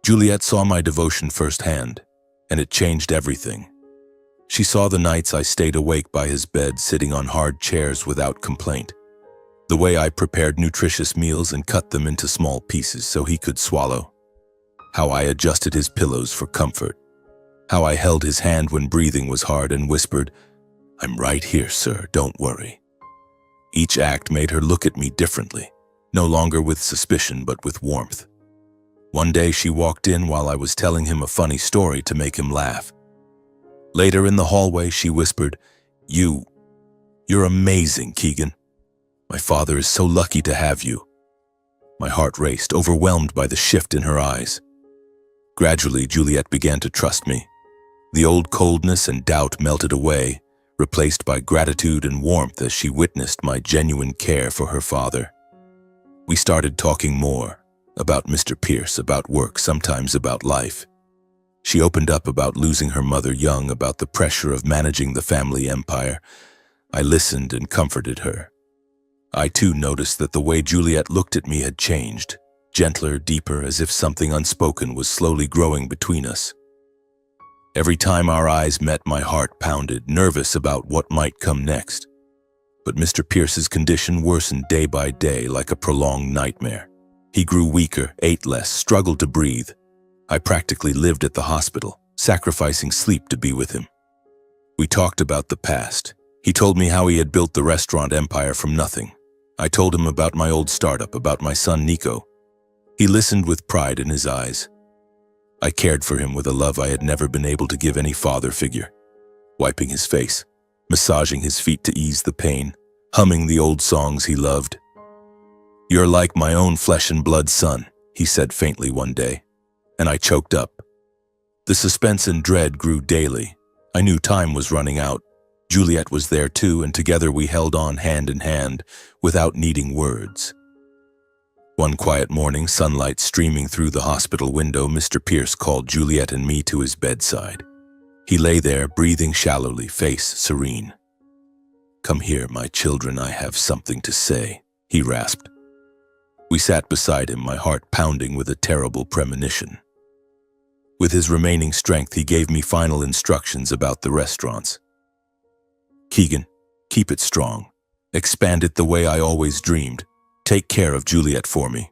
Juliet saw my devotion firsthand, and it changed everything. She saw the nights I stayed awake by his bed, sitting on hard chairs without complaint, the way I prepared nutritious meals and cut them into small pieces so he could swallow, how I adjusted his pillows for comfort, how I held his hand when breathing was hard and whispered, "I'm right here, sir, don't worry." Each act made her look at me differently, no longer with suspicion but with warmth. One day she walked in while I was telling him a funny story to make him laugh. Later in the hallway, she whispered, You're amazing, Keegan. My father is so lucky to have you." My heart raced, overwhelmed by the shift in her eyes. Gradually, Juliet began to trust me. The old coldness and doubt melted away, replaced by gratitude and warmth as she witnessed my genuine care for her father. We started talking more, about Mr. Pierce, about work, sometimes about life. She opened up about losing her mother young, about the pressure of managing the family empire. I listened and comforted her. I too noticed that the way Juliet looked at me had changed, gentler, deeper, as if something unspoken was slowly growing between us. Every time our eyes met, my heart pounded, nervous about what might come next. But Mr. Pierce's condition worsened day by day like a prolonged nightmare. He grew weaker, ate less, struggled to breathe. I practically lived at the hospital, sacrificing sleep to be with him. We talked about the past. He told me how he had built the restaurant empire from nothing. I told him about my old startup, about my son Nico. He listened with pride in his eyes. I cared for him with a love I had never been able to give any father figure, wiping his face, massaging his feet to ease the pain, humming the old songs he loved. "You're like my own flesh and blood son," he said faintly one day, and I choked up. The suspense and dread grew daily. I knew time was running out. Juliet was there too, and together we held on hand in hand, without needing words. One quiet morning, sunlight streaming through the hospital window, Mr. Pierce called Juliet and me to his bedside. He lay there, breathing shallowly, face serene. "Come here, my children, I have something to say," he rasped. We sat beside him, my heart pounding with a terrible premonition. With his remaining strength, he gave me final instructions about the restaurants. "Keegan, keep it strong. Expand it the way I always dreamed. Take care of Juliet for me."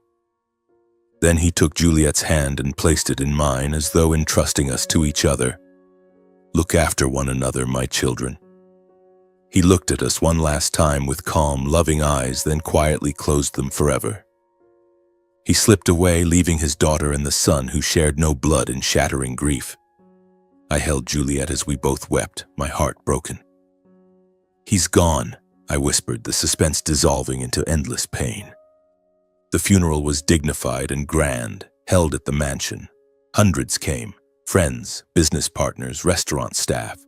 Then he took Juliet's hand and placed it in mine, as though entrusting us to each other. "Look after one another, my children." He looked at us one last time with calm, loving eyes, then quietly closed them forever. He slipped away, leaving his daughter and the son who shared no blood in shattering grief. I held Juliet as we both wept, my heart broken. "He's gone," I whispered, the suspense dissolving into endless pain. The funeral was dignified and grand, held at the mansion. Hundreds came, friends, business partners, restaurant staff.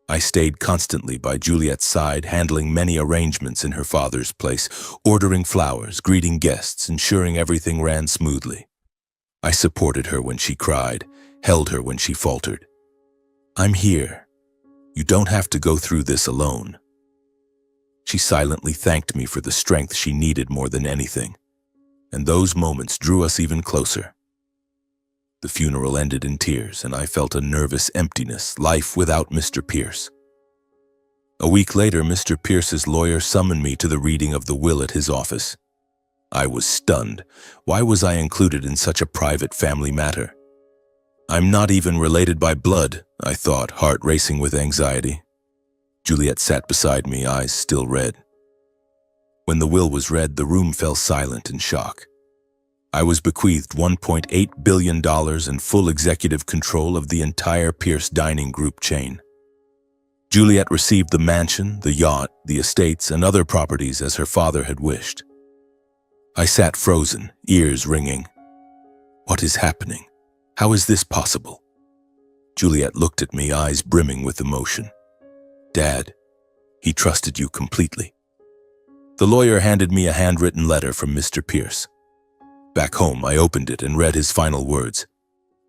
I stayed constantly by Juliet's side, handling many arrangements in her father's place, ordering flowers, greeting guests, ensuring everything ran smoothly. I supported her when she cried, held her when she faltered. "I'm here. You don't have to go through this alone." She silently thanked me for the strength she needed more than anything, and those moments drew us even closer. The funeral ended in tears, and I felt a nervous emptiness, life without Mr. Pierce. A week later, Mr. Pierce's lawyer summoned me to the reading of the will at his office. I was stunned. Why was I included in such a private family matter? "I'm not even related by blood," I thought, heart racing with anxiety. Juliet sat beside me, eyes still red. When the will was read, the room fell silent in shock. I was bequeathed $1.8 billion and full executive control of the entire Pierce dining group chain. Juliet received the mansion, the yacht, the estates, and other properties as her father had wished. I sat frozen, ears ringing. What is happening? How is this possible? Juliet looked at me, eyes brimming with emotion. "Dad, he trusted you completely." The lawyer handed me a handwritten letter from Mr. Pierce. Back home, I opened it and read his final words.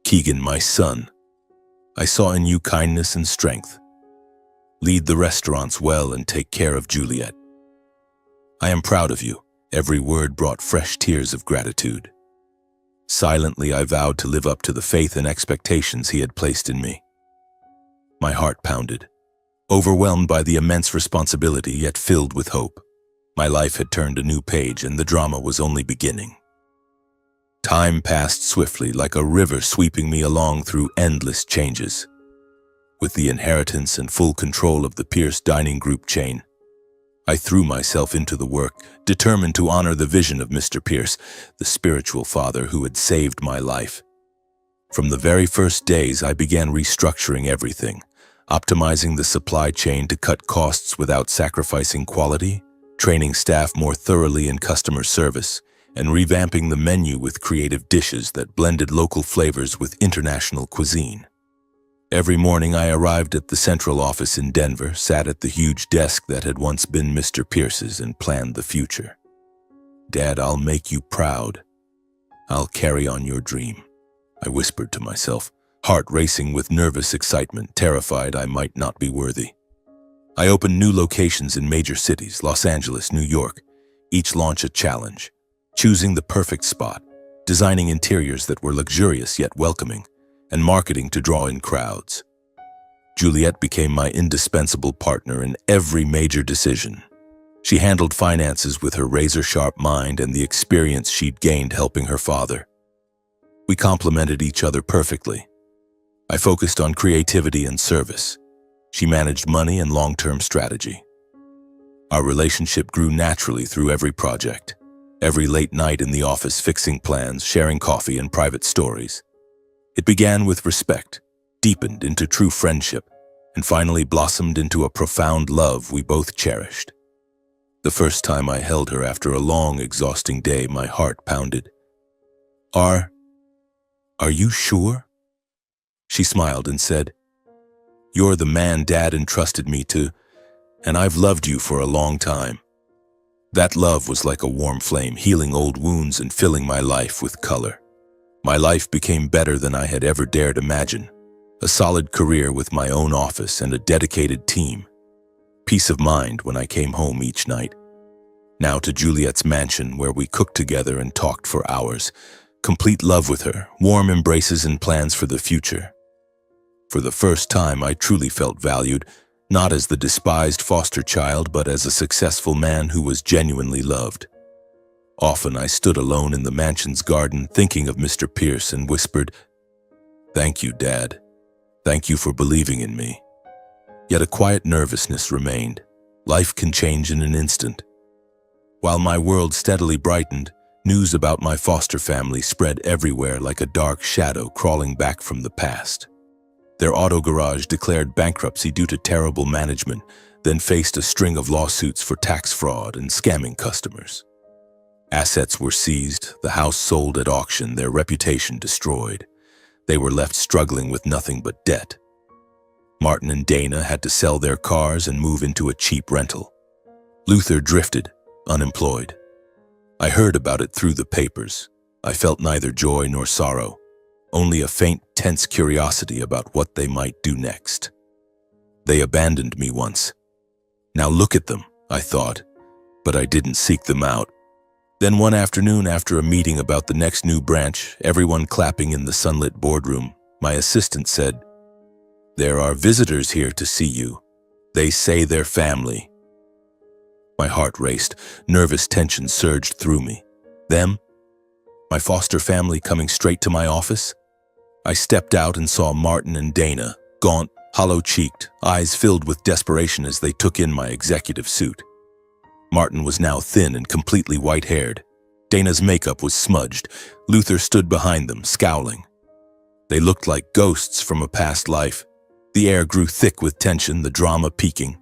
"Keegan, my son, I saw in you kindness and strength. Lead the restaurants well and take care of Juliet. I am proud of you." Every word brought fresh tears of gratitude. Silently, I vowed to live up to the faith and expectations he had placed in me. My heart pounded, overwhelmed by the immense responsibility, yet filled with hope. My life had turned a new page, and the drama was only beginning. Time passed swiftly, like a river sweeping me along through endless changes. With the inheritance and full control of the Pierce dining group chain, I threw myself into the work, determined to honor the vision of Mr. Pierce, the spiritual father who had saved my life. From the very first days, I began restructuring everything, optimizing the supply chain to cut costs without sacrificing quality, training staff more thoroughly in customer service, and revamping the menu with creative dishes that blended local flavors with international cuisine. Every morning I arrived at the central office in Denver, sat at the huge desk that had once been Mr. Pierce's, and planned the future. "Dad, I'll make you proud. I'll carry on your dream," I whispered to myself, heart racing with nervous excitement, terrified I might not be worthy. I opened new locations in major cities, Los Angeles, New York, each launch a challenge, choosing the perfect spot, designing interiors that were luxurious yet welcoming, and marketing to draw in crowds. Juliet became my indispensable partner in every major decision. She handled finances with her razor-sharp mind and the experience she'd gained helping her father. We complemented each other perfectly. I focused on creativity and service. She managed money and long-term strategy. Our relationship grew naturally through every project, every late night in the office fixing plans, sharing coffee and private stories. It began with respect, deepened into true friendship, and finally blossomed into a profound love we both cherished. The first time I held her after a long, exhausting day, my heart pounded. Are you sure?" She smiled and said, "You're the man Dad entrusted me to, and I've loved you for a long time." That love was like a warm flame, healing old wounds and filling my life with color. My life became better than I had ever dared imagine. A solid career with my own office and a dedicated team. Peace of mind when I came home each night. Now to Juliet's mansion where we cooked together and talked for hours. Complete love with her, warm embraces and plans for the future. For the first time, I truly felt valued, not as the despised foster child, but as a successful man who was genuinely loved. Often I stood alone in the mansion's garden thinking of Mr. Pierce and whispered, "Thank you, Dad. Thank you for believing in me." Yet a quiet nervousness remained. Life can change in an instant. While my world steadily brightened, news about my foster family spread everywhere like a dark shadow crawling back from the past. Their auto garage declared bankruptcy due to terrible management, then faced a string of lawsuits for tax fraud and scamming customers. Assets were seized, the house sold at auction, their reputation destroyed. They were left struggling with nothing but debt. Martin and Dana had to sell their cars and move into a cheap rental. Luther drifted, unemployed. I heard about it through the papers. I felt neither joy nor sorrow, only a faint, tense curiosity about what they might do next. They abandoned me once. Now look at them, I thought, but I didn't seek them out. Then one afternoon, after a meeting about the next new branch, everyone clapping in the sunlit boardroom, my assistant said, "There are visitors here to see you. They say they're family." My heart raced, nervous tension surged through me. Them? My foster family coming straight to my office? I stepped out and saw Martin and Dana, gaunt, hollow-cheeked, eyes filled with desperation as they took in my executive suit. Martin was now thin and completely white-haired. Dana's makeup was smudged. Luther stood behind them, scowling. They looked like ghosts from a past life. The air grew thick with tension, the drama peaking.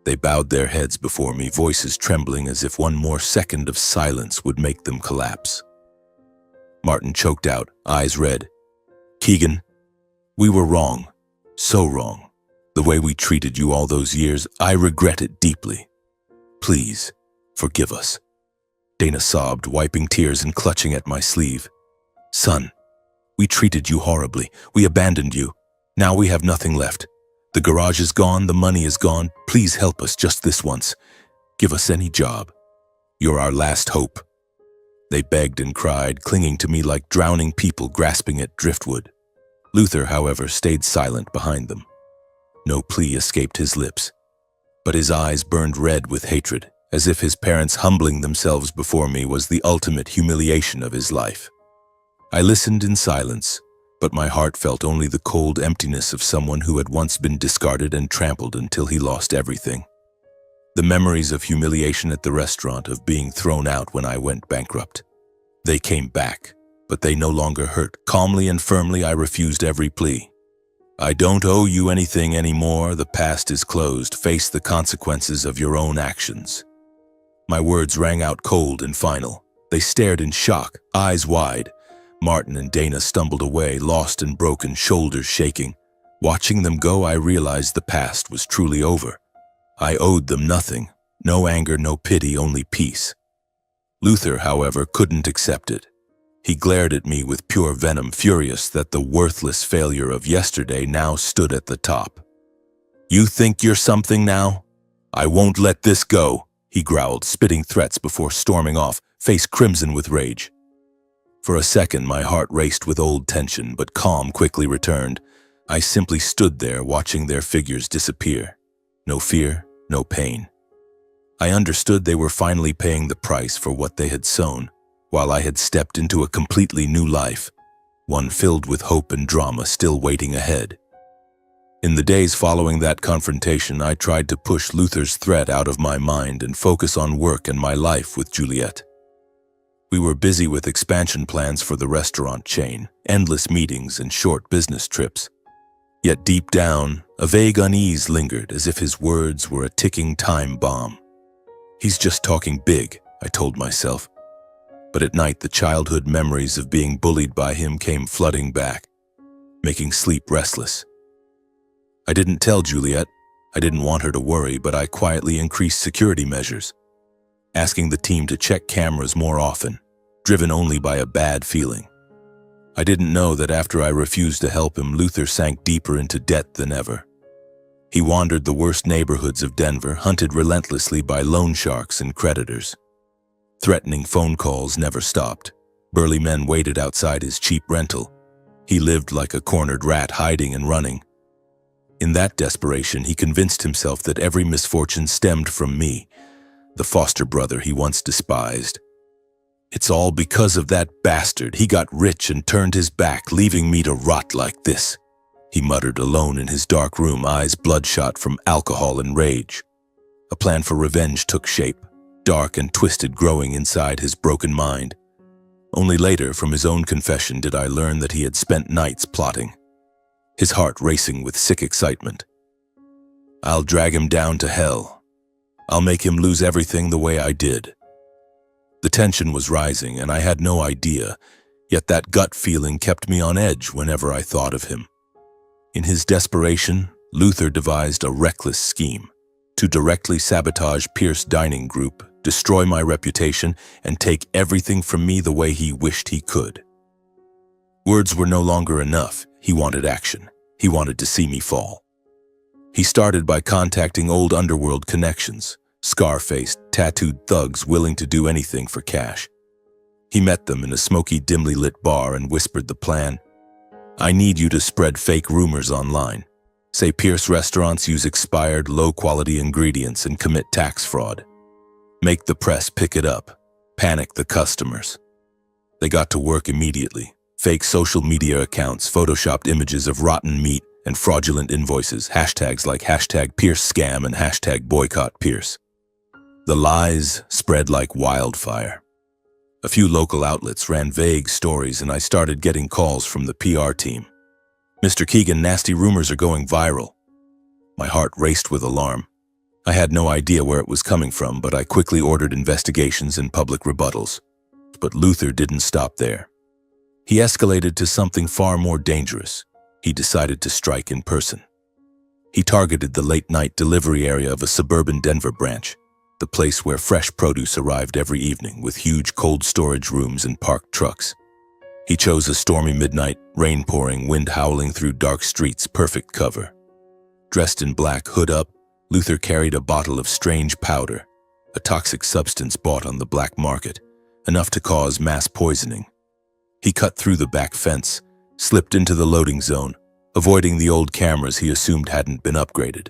They bowed their heads before me, voices trembling as if one more second of silence would make them collapse. Martin choked out, eyes red. "Keegan, we were wrong, so wrong. The way we treated you all those years, I regret it deeply. Please, forgive us." Dana sobbed, wiping tears and clutching at my sleeve. "Son, we treated you horribly. We abandoned you. Now we have nothing left. The garage is gone, the money is gone. Please help us just this once. Give us any job. You're our last hope." They begged and cried, clinging to me like drowning people grasping at driftwood. Luther, however, stayed silent behind them. No plea escaped his lips, but his eyes burned red with hatred, as if his parents humbling themselves before me was the ultimate humiliation of his life. I listened in silence, but my heart felt only the cold emptiness of someone who had once been discarded and trampled until he lost everything. The memories of humiliation at the restaurant, of being thrown out when I went bankrupt. They came back, but they no longer hurt. Calmly and firmly, I refused every plea. "I don't owe you anything anymore. The past is closed. Face the consequences of your own actions." My words rang out cold and final. They stared in shock, eyes wide. Martin and Dana stumbled away, lost and broken, shoulders shaking. Watching them go, I realized the past was truly over. I owed them nothing. No anger, no pity, only peace. Luther, however, couldn't accept it. He glared at me with pure venom, furious that the worthless failure of yesterday now stood at the top. "You think you're something now? I won't let this go," he growled, spitting threats before storming off, face crimson with rage. For a second, my heart raced with old tension, but calm quickly returned. I simply stood there, watching their figures disappear. No fear, no pain. I understood they were finally paying the price for what they had sown, while I had stepped into a completely new life, one filled with hope and drama still waiting ahead. In the days following that confrontation, I tried to push Luther's threat out of my mind and focus on work and my life with Juliet. We were busy with expansion plans for the restaurant chain, endless meetings and short business trips. Yet deep down, a vague unease lingered, as if his words were a ticking time bomb. "He's just talking big," I told myself. But at night, the childhood memories of being bullied by him came flooding back, making sleep restless. I didn't tell Juliet. I didn't want her to worry, but I quietly increased security measures, asking the team to check cameras more often, driven only by a bad feeling. I didn't know that after I refused to help him, Luther sank deeper into debt than ever. He wandered the worst neighborhoods of Denver, hunted relentlessly by loan sharks and creditors. Threatening phone calls never stopped. Burly men waited outside his cheap rental. He lived like a cornered rat, hiding and running. In that desperation, he convinced himself that every misfortune stemmed from me, the foster brother he once despised. "It's all because of that bastard. He got rich and turned his back, leaving me to rot like this," he muttered alone in his dark room, eyes bloodshot from alcohol and rage. A plan for revenge took shape, dark and twisted, growing inside his broken mind. Only later, from his own confession, did I learn that he had spent nights plotting, his heart racing with sick excitement. "I'll drag him down to hell. I'll make him lose everything the way I did." The tension was rising, and I had no idea, yet that gut feeling kept me on edge whenever I thought of him. In his desperation, Luther devised a reckless scheme to directly sabotage Pierce Dining Group, destroy my reputation, and take everything from me the way he wished he could. Words were no longer enough. He wanted action. He wanted to see me fall. He started by contacting old underworld connections, scar-faced, tattooed thugs willing to do anything for cash. He met them in a smoky, dimly lit bar and whispered the plan. "I need you to spread fake rumors online. Say Pierce restaurants use expired, low-quality ingredients and commit tax fraud. Make the press pick it up. Panic the customers." They got to work immediately. Fake social media accounts, photoshopped images of rotten meat, and fraudulent invoices, hashtags like #PierceScam and #BoycottPierce. The lies spread like wildfire. A few local outlets ran vague stories, and I started getting calls from the PR team. "Mr. Keegan, nasty rumors are going viral." My heart raced with alarm. I had no idea where it was coming from, but I quickly ordered investigations and public rebuttals. But Luther didn't stop there. He escalated to something far more dangerous. He decided to strike in person. He targeted the late-night delivery area of a suburban Denver branch, the place where fresh produce arrived every evening with huge cold storage rooms and parked trucks. He chose a stormy midnight, rain pouring, wind howling through dark streets, perfect cover. Dressed in black, hood up, Luther carried a bottle of strange powder, a toxic substance bought on the black market, enough to cause mass poisoning. He cut through the back fence, slipped into the loading zone, avoiding the old cameras he assumed hadn't been upgraded.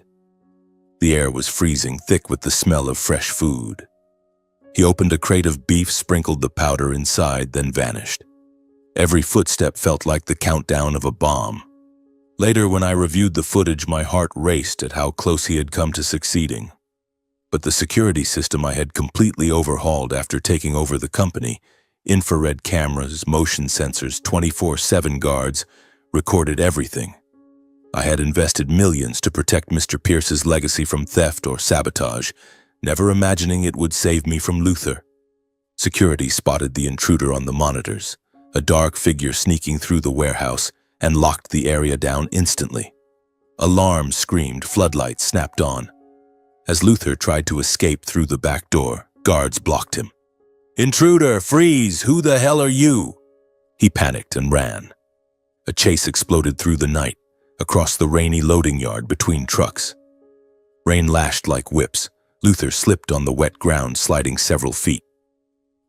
The air was freezing, thick with the smell of fresh food. He opened a crate of beef, sprinkled the powder inside, then vanished. Every footstep felt like the countdown of a bomb. Later, when I reviewed the footage, my heart raced at how close he had come to succeeding. But the security system I had completely overhauled after taking over the company, infrared cameras, motion sensors, 24/7 guards, recorded everything. I had invested millions to protect Mr. Pierce's legacy from theft or sabotage, never imagining it would save me from Luther. Security spotted the intruder on the monitors, a dark figure sneaking through the warehouse, and locked the area down instantly. Alarms screamed, floodlights snapped on. As Luther tried to escape through the back door, guards blocked him. "Intruder, freeze! Who the hell are you?" He panicked and ran. A chase exploded through the night, across the rainy loading yard between trucks. Rain lashed like whips. Luther slipped on the wet ground, sliding several feet.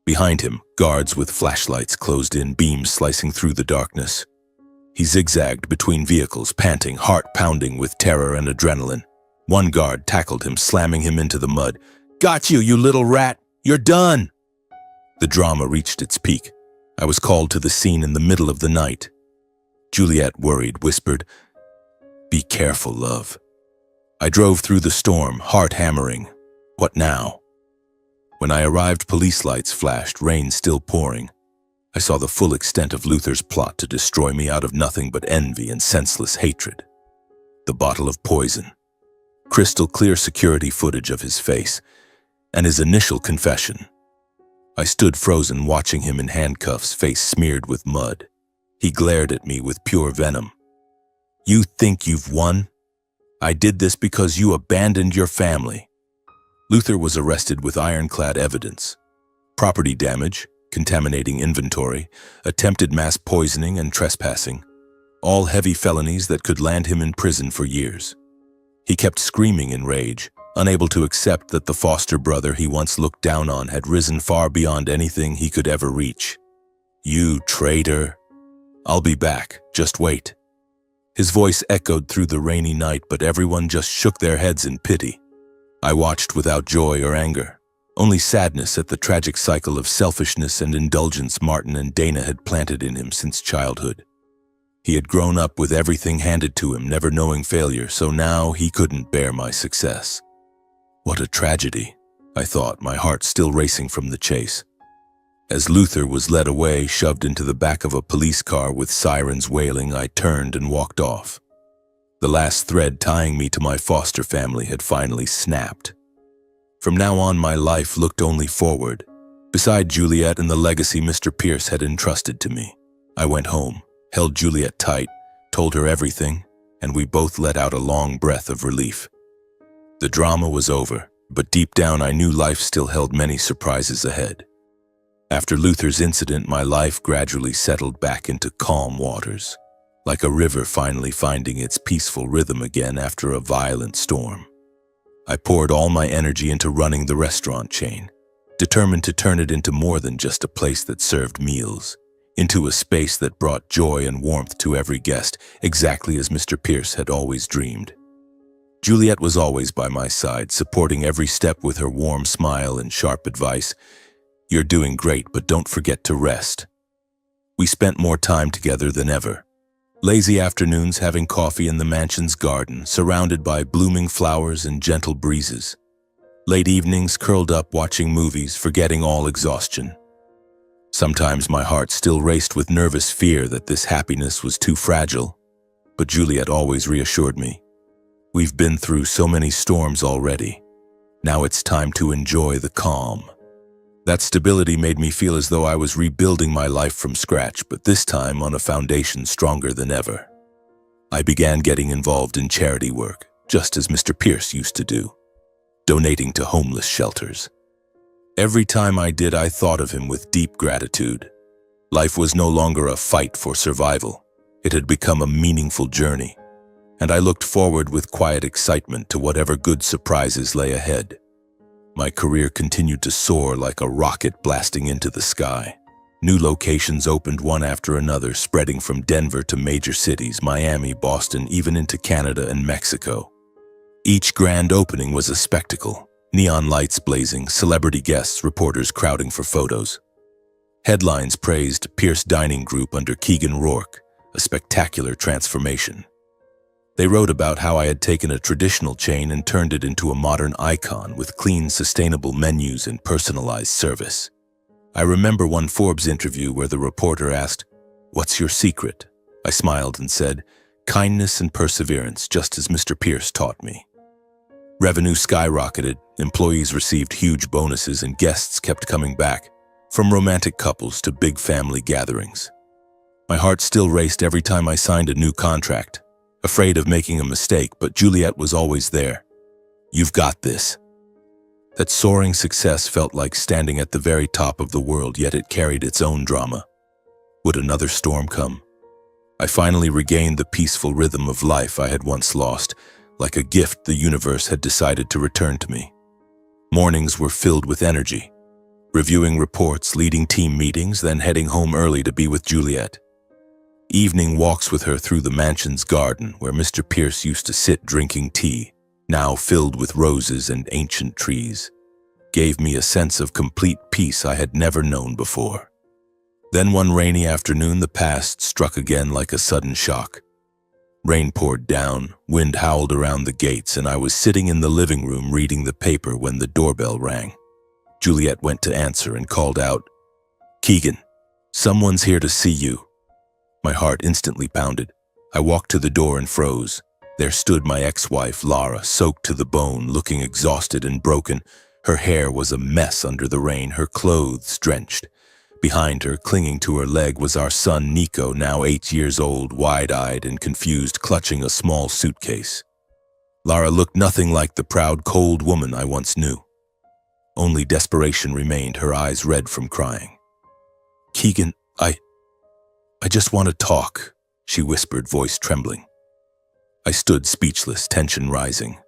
Behind him, guards with flashlights closed in, beams slicing through the darkness. He zigzagged between vehicles, panting, heart pounding with terror and adrenaline. One guard tackled him, slamming him into the mud. "Got you, you little rat! You're done!" The drama reached its peak. I was called to the scene in the middle of the night. Juliet, worried, whispered, "Be careful, love." I drove through the storm, heart hammering. What now? When I arrived, police lights flashed, rain still pouring. I saw the full extent of Luther's plot to destroy me out of nothing but envy and senseless hatred. The bottle of poison, crystal clear security footage of his face, and his initial confession. I stood frozen, watching him in handcuffs, face smeared with mud. He glared at me with pure venom. "You think you've won? I did this because you abandoned your family." Luther was arrested with ironclad evidence: property damage, contaminating inventory, attempted mass poisoning, and trespassing, all heavy felonies that could land him in prison for years. He kept screaming in rage, unable to accept that the foster brother he once looked down on had risen far beyond anything he could ever reach. "You traitor! I'll be back, just wait." His voice echoed through the rainy night, but everyone just shook their heads in pity. I watched without joy or anger, only sadness at the tragic cycle of selfishness and indulgence Martin and Dana had planted in him since childhood. He had grown up with everything handed to him, never knowing failure, so now he couldn't bear my success. What a tragedy, I thought, my heart still racing from the chase. As Luther was led away, shoved into the back of a police car with sirens wailing, I turned and walked off. The last thread tying me to my foster family had finally snapped. From now on, my life looked only forward. Beside Juliet and the legacy Mr. Pierce had entrusted to me, I went home, held Juliet tight, told her everything, and we both let out a long breath of relief. The drama was over, but deep down I knew life still held many surprises ahead. After Luther's incident, my life gradually settled back into calm waters, like a river finally finding its peaceful rhythm again after a violent storm. I poured all my energy into running the restaurant chain, determined to turn it into more than just a place that served meals, into a space that brought joy and warmth to every guest, exactly as Mr. Pierce had always dreamed. Juliet was always by my side, supporting every step with her warm smile and sharp advice. "You're doing great, but don't forget to rest." We spent more time together than ever. Lazy afternoons having coffee in the mansion's garden, surrounded by blooming flowers and gentle breezes. Late evenings curled up watching movies, forgetting all exhaustion. Sometimes my heart still raced with nervous fear that this happiness was too fragile, but Juliet always reassured me. "We've been through so many storms already. Now it's time to enjoy the calm." That stability made me feel as though I was rebuilding my life from scratch, but this time on a foundation stronger than ever. I began getting involved in charity work, just as Mr. Pierce used to do, donating to homeless shelters. Every time I did, I thought of him with deep gratitude. Life was no longer a fight for survival. It had become a meaningful journey, and I looked forward with quiet excitement to whatever good surprises lay ahead. My career continued to soar like a rocket blasting into the sky. New locations opened one after another, spreading from Denver to major cities, Miami, Boston, even into Canada and Mexico. Each grand opening was a spectacle, neon lights blazing, celebrity guests, reporters crowding for photos. Headlines praised Pierce Dining Group under Keegan Rourke, a spectacular transformation. They wrote about how I had taken a traditional chain and turned it into a modern icon with clean, sustainable menus and personalized service. I remember one Forbes interview where the reporter asked, "What's your secret?" I smiled and said, "Kindness and perseverance, just as Mr. Pierce taught me." Revenue skyrocketed, employees received huge bonuses, and guests kept coming back. From romantic couples to big family gatherings. My heart still raced every time I signed a new contract, afraid of making a mistake, but Juliet was always there. "You've got this." That soaring success felt like standing at the very top of the world, yet it carried its own drama. Would another storm come? I finally regained the peaceful rhythm of life I had once lost, like a gift the universe had decided to return to me. Mornings were filled with energy, reviewing reports, leading team meetings, then heading home early to be with Juliet. Evening walks with her through the mansion's garden, where Mr. Pierce used to sit drinking tea, now filled with roses and ancient trees, gave me a sense of complete peace I had never known before. Then one rainy afternoon, the past struck again like a sudden shock. Rain poured down, wind howled around the gates, and I was sitting in the living room reading the paper when the doorbell rang. Juliet went to answer and called out, "Keegan, someone's here to see you." My heart instantly pounded. I walked to the door and froze. There stood my ex-wife, Lara, soaked to the bone, looking exhausted and broken. Her hair was a mess under the rain, her clothes drenched. Behind her, clinging to her leg, was our son Nico, now 8 years old, wide-eyed and confused, clutching a small suitcase. Lara looked nothing like the proud, cold woman I once knew. Only desperation remained, her eyes red from crying. "Keegan, I just want to talk," she whispered, voice trembling. I stood speechless, tension rising.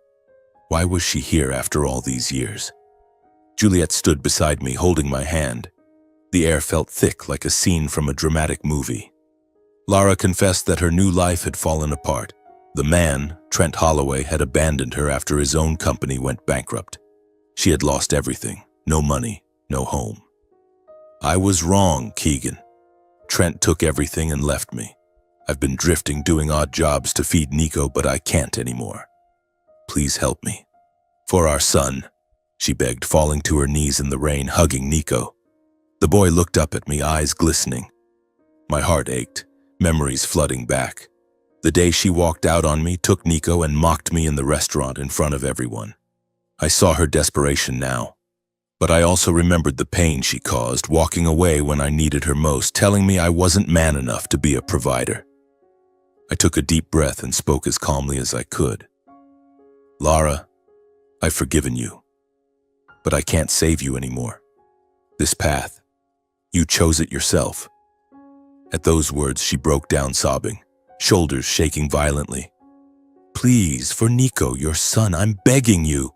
Why was she here after all these years? Juliet stood beside me, holding my hand. The air felt thick, like a scene from a dramatic movie. Lara confessed that her new life had fallen apart. The man, Trent Holloway, had abandoned her after his own company went bankrupt. She had lost everything, no money, no home. "I was wrong, Keegan. Trent took everything and left me. I've been drifting, doing odd jobs to feed Nico, but I can't anymore. Please help me. For our son," she begged, falling to her knees in the rain, hugging Nico. The boy looked up at me, eyes glistening. My heart ached, memories flooding back. The day she walked out on me, took Nico, and mocked me in the restaurant in front of everyone. I saw her desperation now. But I also remembered the pain she caused, walking away when I needed her most, telling me I wasn't man enough to be a provider. I took a deep breath and spoke as calmly as I could. "Lara, I've forgiven you, but I can't save you anymore. This path, you chose it yourself." At those words, she broke down sobbing, shoulders shaking violently. "Please, for Nico, your son, I'm begging you."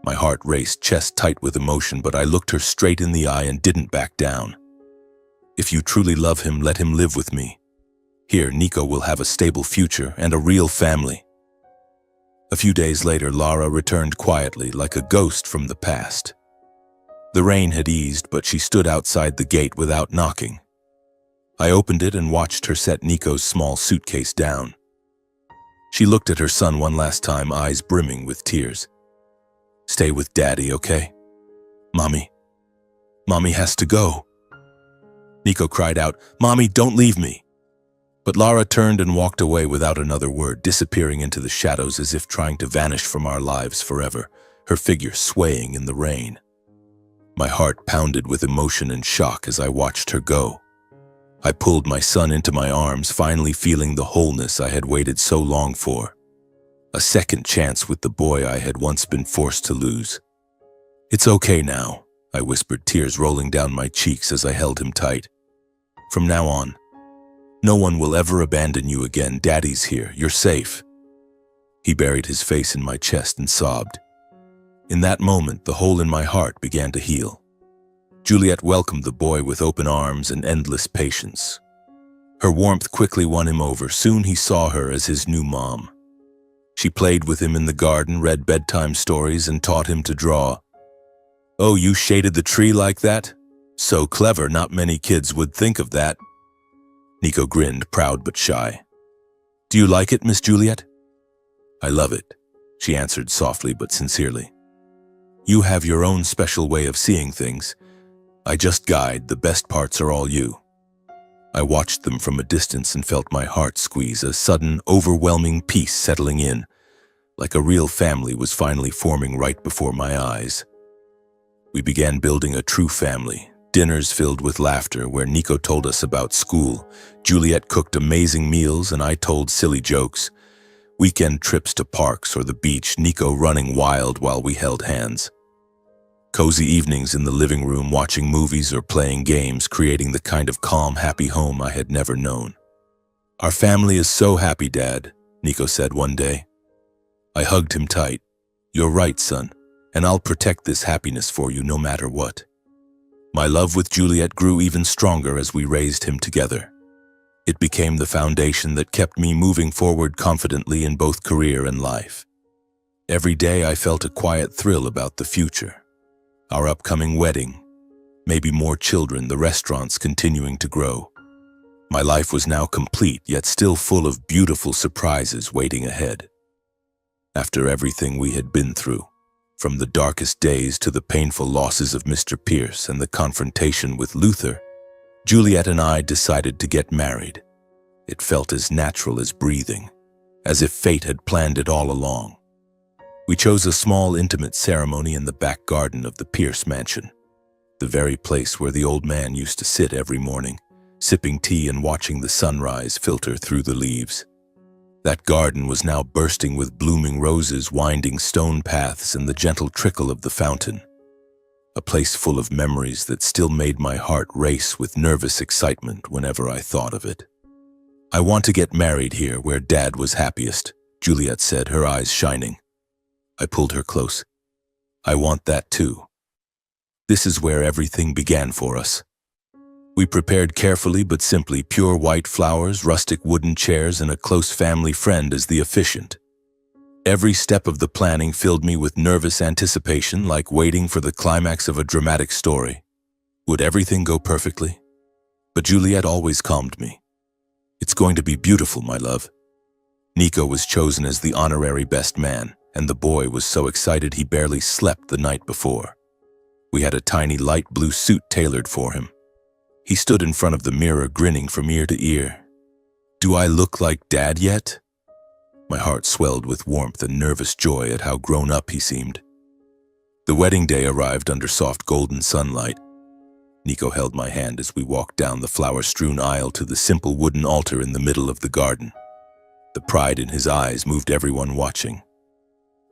My heart raced, chest tight with emotion, but I looked her straight in the eye and didn't back down. "If you truly love him, let him live with me. Here, Nico will have a stable future and a real family." A few days later, Lara returned quietly, like a ghost from the past. The rain had eased, but she stood outside the gate without knocking. I opened it and watched her set Nico's small suitcase down. She looked at her son one last time, eyes brimming with tears. "Stay with Daddy, okay? Mommy has to go." Nico cried out, "Mommy, don't leave me." But Lara turned and walked away without another word, disappearing into the shadows as if trying to vanish from our lives forever, her figure swaying in the rain. My heart pounded with emotion and shock as I watched her go. I pulled my son into my arms, finally feeling the wholeness I had waited so long for. A second chance with the boy I had once been forced to lose. "It's okay now," I whispered, tears rolling down my cheeks as I held him tight. "From now on, no one will ever abandon you again. Daddy's here. You're safe." He buried his face in my chest and sobbed. In that moment, the hole in my heart began to heal. Juliet welcomed the boy with open arms and endless patience. Her warmth quickly won him over. Soon he saw her as his new mom. She played with him in the garden, read bedtime stories, and taught him to draw. "Oh, you shaded the tree like that? So clever, not many kids would think of that." Nico grinned, proud but shy. "Do you like it, Miss Juliet?" "I love it," she answered softly but sincerely. "You have your own special way of seeing things. I just guide, the best parts are all you." I watched them from a distance and felt my heart squeeze, a sudden, overwhelming peace settling in, like a real family was finally forming right before my eyes. We began building a true family, Dinners filled with laughter where Nico told us about school, Juliet cooked amazing meals and I told silly jokes. Weekend trips to parks or the beach, Nico running wild while we held hands. Cozy evenings in the living room watching movies or playing games, creating the kind of calm, happy home I had never known. "Our family is so happy, Dad," Nico said one day. I hugged him tight. "You're right, son, and I'll protect this happiness for you no matter what." My love with Juliet grew even stronger as we raised him together. It became the foundation that kept me moving forward confidently in both career and life. Every day I felt a quiet thrill about the future. Our upcoming wedding, maybe more children, the restaurants continuing to grow. My life was now complete, yet still full of beautiful surprises waiting ahead. After everything we had been through, from the darkest days to the painful losses of Mr. Pierce and the confrontation with Luther, Juliet and I decided to get married. It felt as natural as breathing, as if fate had planned it all along. We chose a small, intimate ceremony in the back garden of the Pierce mansion, the very place where the old man used to sit every morning, sipping tea and watching the sunrise filter through the leaves. That garden was now bursting with blooming roses, winding stone paths, and the gentle trickle of the fountain. A place full of memories that still made my heart race with nervous excitement whenever I thought of it. "I want to get married here where Dad was happiest," Juliet said, her eyes shining. I pulled her close. "I want that too." This is where everything began for us. We prepared carefully but simply, pure white flowers, rustic wooden chairs, and a close family friend as the officiant. Every step of the planning filled me with nervous anticipation, like waiting for the climax of a dramatic story. Would everything go perfectly? But Juliet always calmed me. "It's going to be beautiful, my love." Nico was chosen as the honorary best man, and the boy was so excited he barely slept the night before. We had a tiny light blue suit tailored for him. He stood in front of the mirror, grinning from ear to ear. "Do I look like Dad yet?" My heart swelled with warmth and nervous joy at how grown up he seemed. The wedding day arrived under soft golden sunlight. Nico held my hand as we walked down the flower-strewn aisle to the simple wooden altar in the middle of the garden. The pride in his eyes moved everyone watching.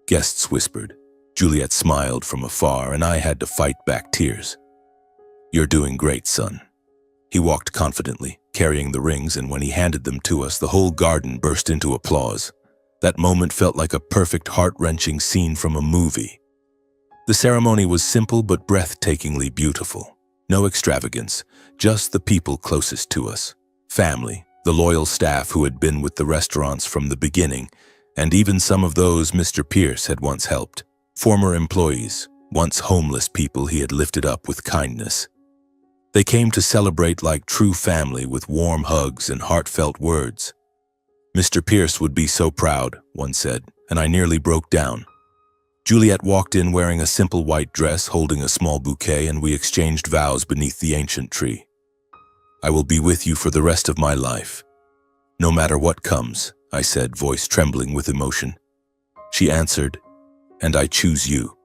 Guests whispered. Juliet smiled from afar, and I had to fight back tears. "You're doing great, son." He walked confidently, carrying the rings, and when he handed them to us, the whole garden burst into applause. That moment felt like a perfect, heart-wrenching scene from a movie. The ceremony was simple but breathtakingly beautiful. No extravagance, just the people closest to us. Family, the loyal staff who had been with the restaurants from the beginning, and even some of those Mr. Pierce had once helped. Former employees, once homeless people he had lifted up with kindness. They came to celebrate like true family with warm hugs and heartfelt words. "Mr. Pierce would be so proud," one said, and I nearly broke down. Juliet walked in wearing a simple white dress, holding a small bouquet, and we exchanged vows beneath the ancient tree. "I will be with you for the rest of my life. No matter what comes," I said, voice trembling with emotion. She answered, "And I choose you,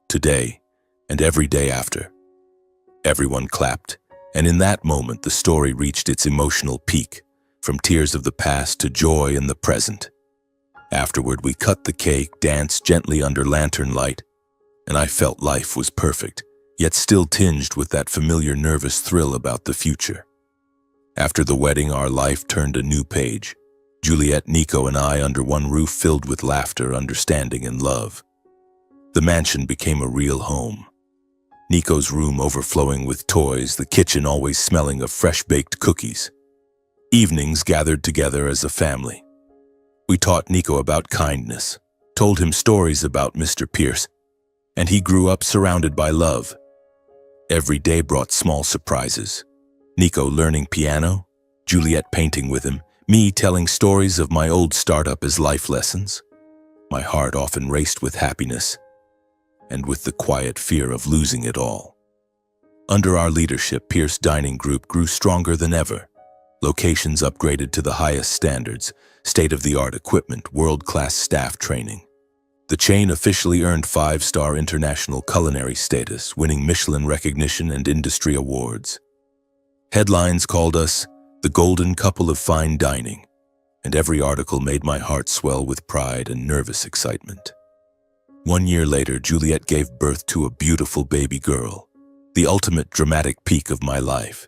today and every day after." Everyone clapped, and in that moment the story reached its emotional peak, from tears of the past to joy in the present. Afterward, we cut the cake, danced gently under lantern light, and I felt life was perfect, yet still tinged with that familiar nervous thrill about the future. After the wedding, our life turned a new page. Juliet, Nico, and I under one roof, filled with laughter, understanding, and love. The mansion became a real home. Nico's room overflowing with toys, the kitchen always smelling of fresh-baked cookies. Evenings gathered together as a family. We taught Nico about kindness, told him stories about Mr. Pierce, and he grew up surrounded by love. Every day brought small surprises. Nico learning piano, Juliet painting with him, me telling stories of my old startup as life lessons. My heart often raced with happiness, and with the quiet fear of losing it all. Under our leadership, Pierce Dining Group grew stronger than ever. Locations upgraded to the highest standards, state-of-the-art equipment, world-class staff training. The chain officially earned 5-star international culinary status, winning Michelin recognition and industry awards. Headlines called us the golden couple of fine dining, and every article made my heart swell with pride and nervous excitement. 1 year later, Juliet gave birth to a beautiful baby girl, the ultimate dramatic peak of my life.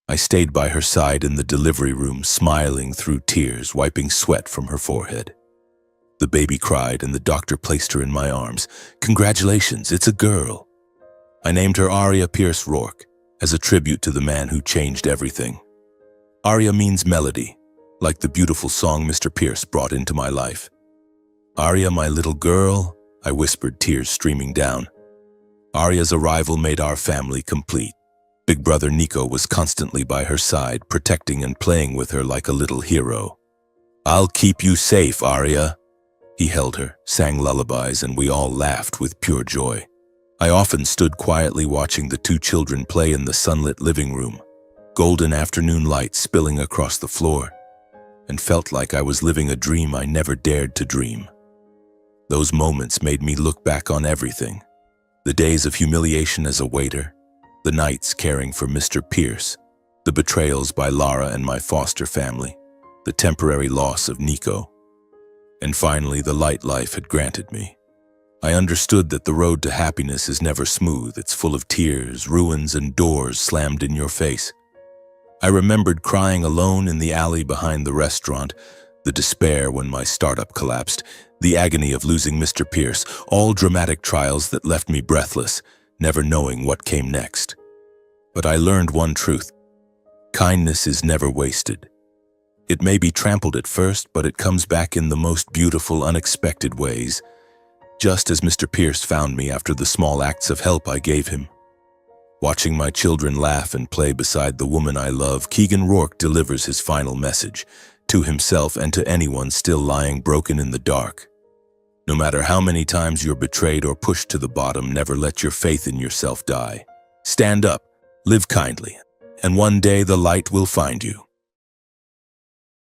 I stayed by her side in the delivery room, smiling through tears, wiping sweat from her forehead. The baby cried and the doctor placed her in my arms. "Congratulations, it's a girl." I named her Aria Pierce Rourke, as a tribute to the man who changed everything. Aria means melody, like the beautiful song Mr. Pierce brought into my life. "Aria, my little girl," I whispered, tears streaming down. Aria's arrival made our family complete. Big brother Nico was constantly by her side, protecting and playing with her like a little hero. "I'll keep you safe, Aria." He held her, sang lullabies, and we all laughed with pure joy. I often stood quietly watching the two children play in the sunlit living room, golden afternoon light spilling across the floor, and felt like I was living a dream I never dared to dream. Those moments made me look back on everything. The days of humiliation as a waiter, the nights caring for Mr. Pierce, the betrayals by Lara and my foster family, the temporary loss of Nico, and finally the light life had granted me. I understood that the road to happiness is never smooth. It's full of tears, ruins, and doors slammed in your face. I remembered crying alone in the alley behind the restaurant, the despair when my startup collapsed, the agony of losing Mr. Pierce, all dramatic trials that left me breathless, never knowing what came next. But I learned one truth: kindness is never wasted. It may be trampled at first, but it comes back in the most beautiful, unexpected ways, just as Mr. Pierce found me after the small acts of help I gave him. Watching my children laugh and play beside the woman I love, Keegan Rourke delivers his final message to himself and to anyone still lying broken in the dark. No matter how many times you're betrayed or pushed to the bottom, never let your faith in yourself die. Stand up, live kindly, and one day the light will find you.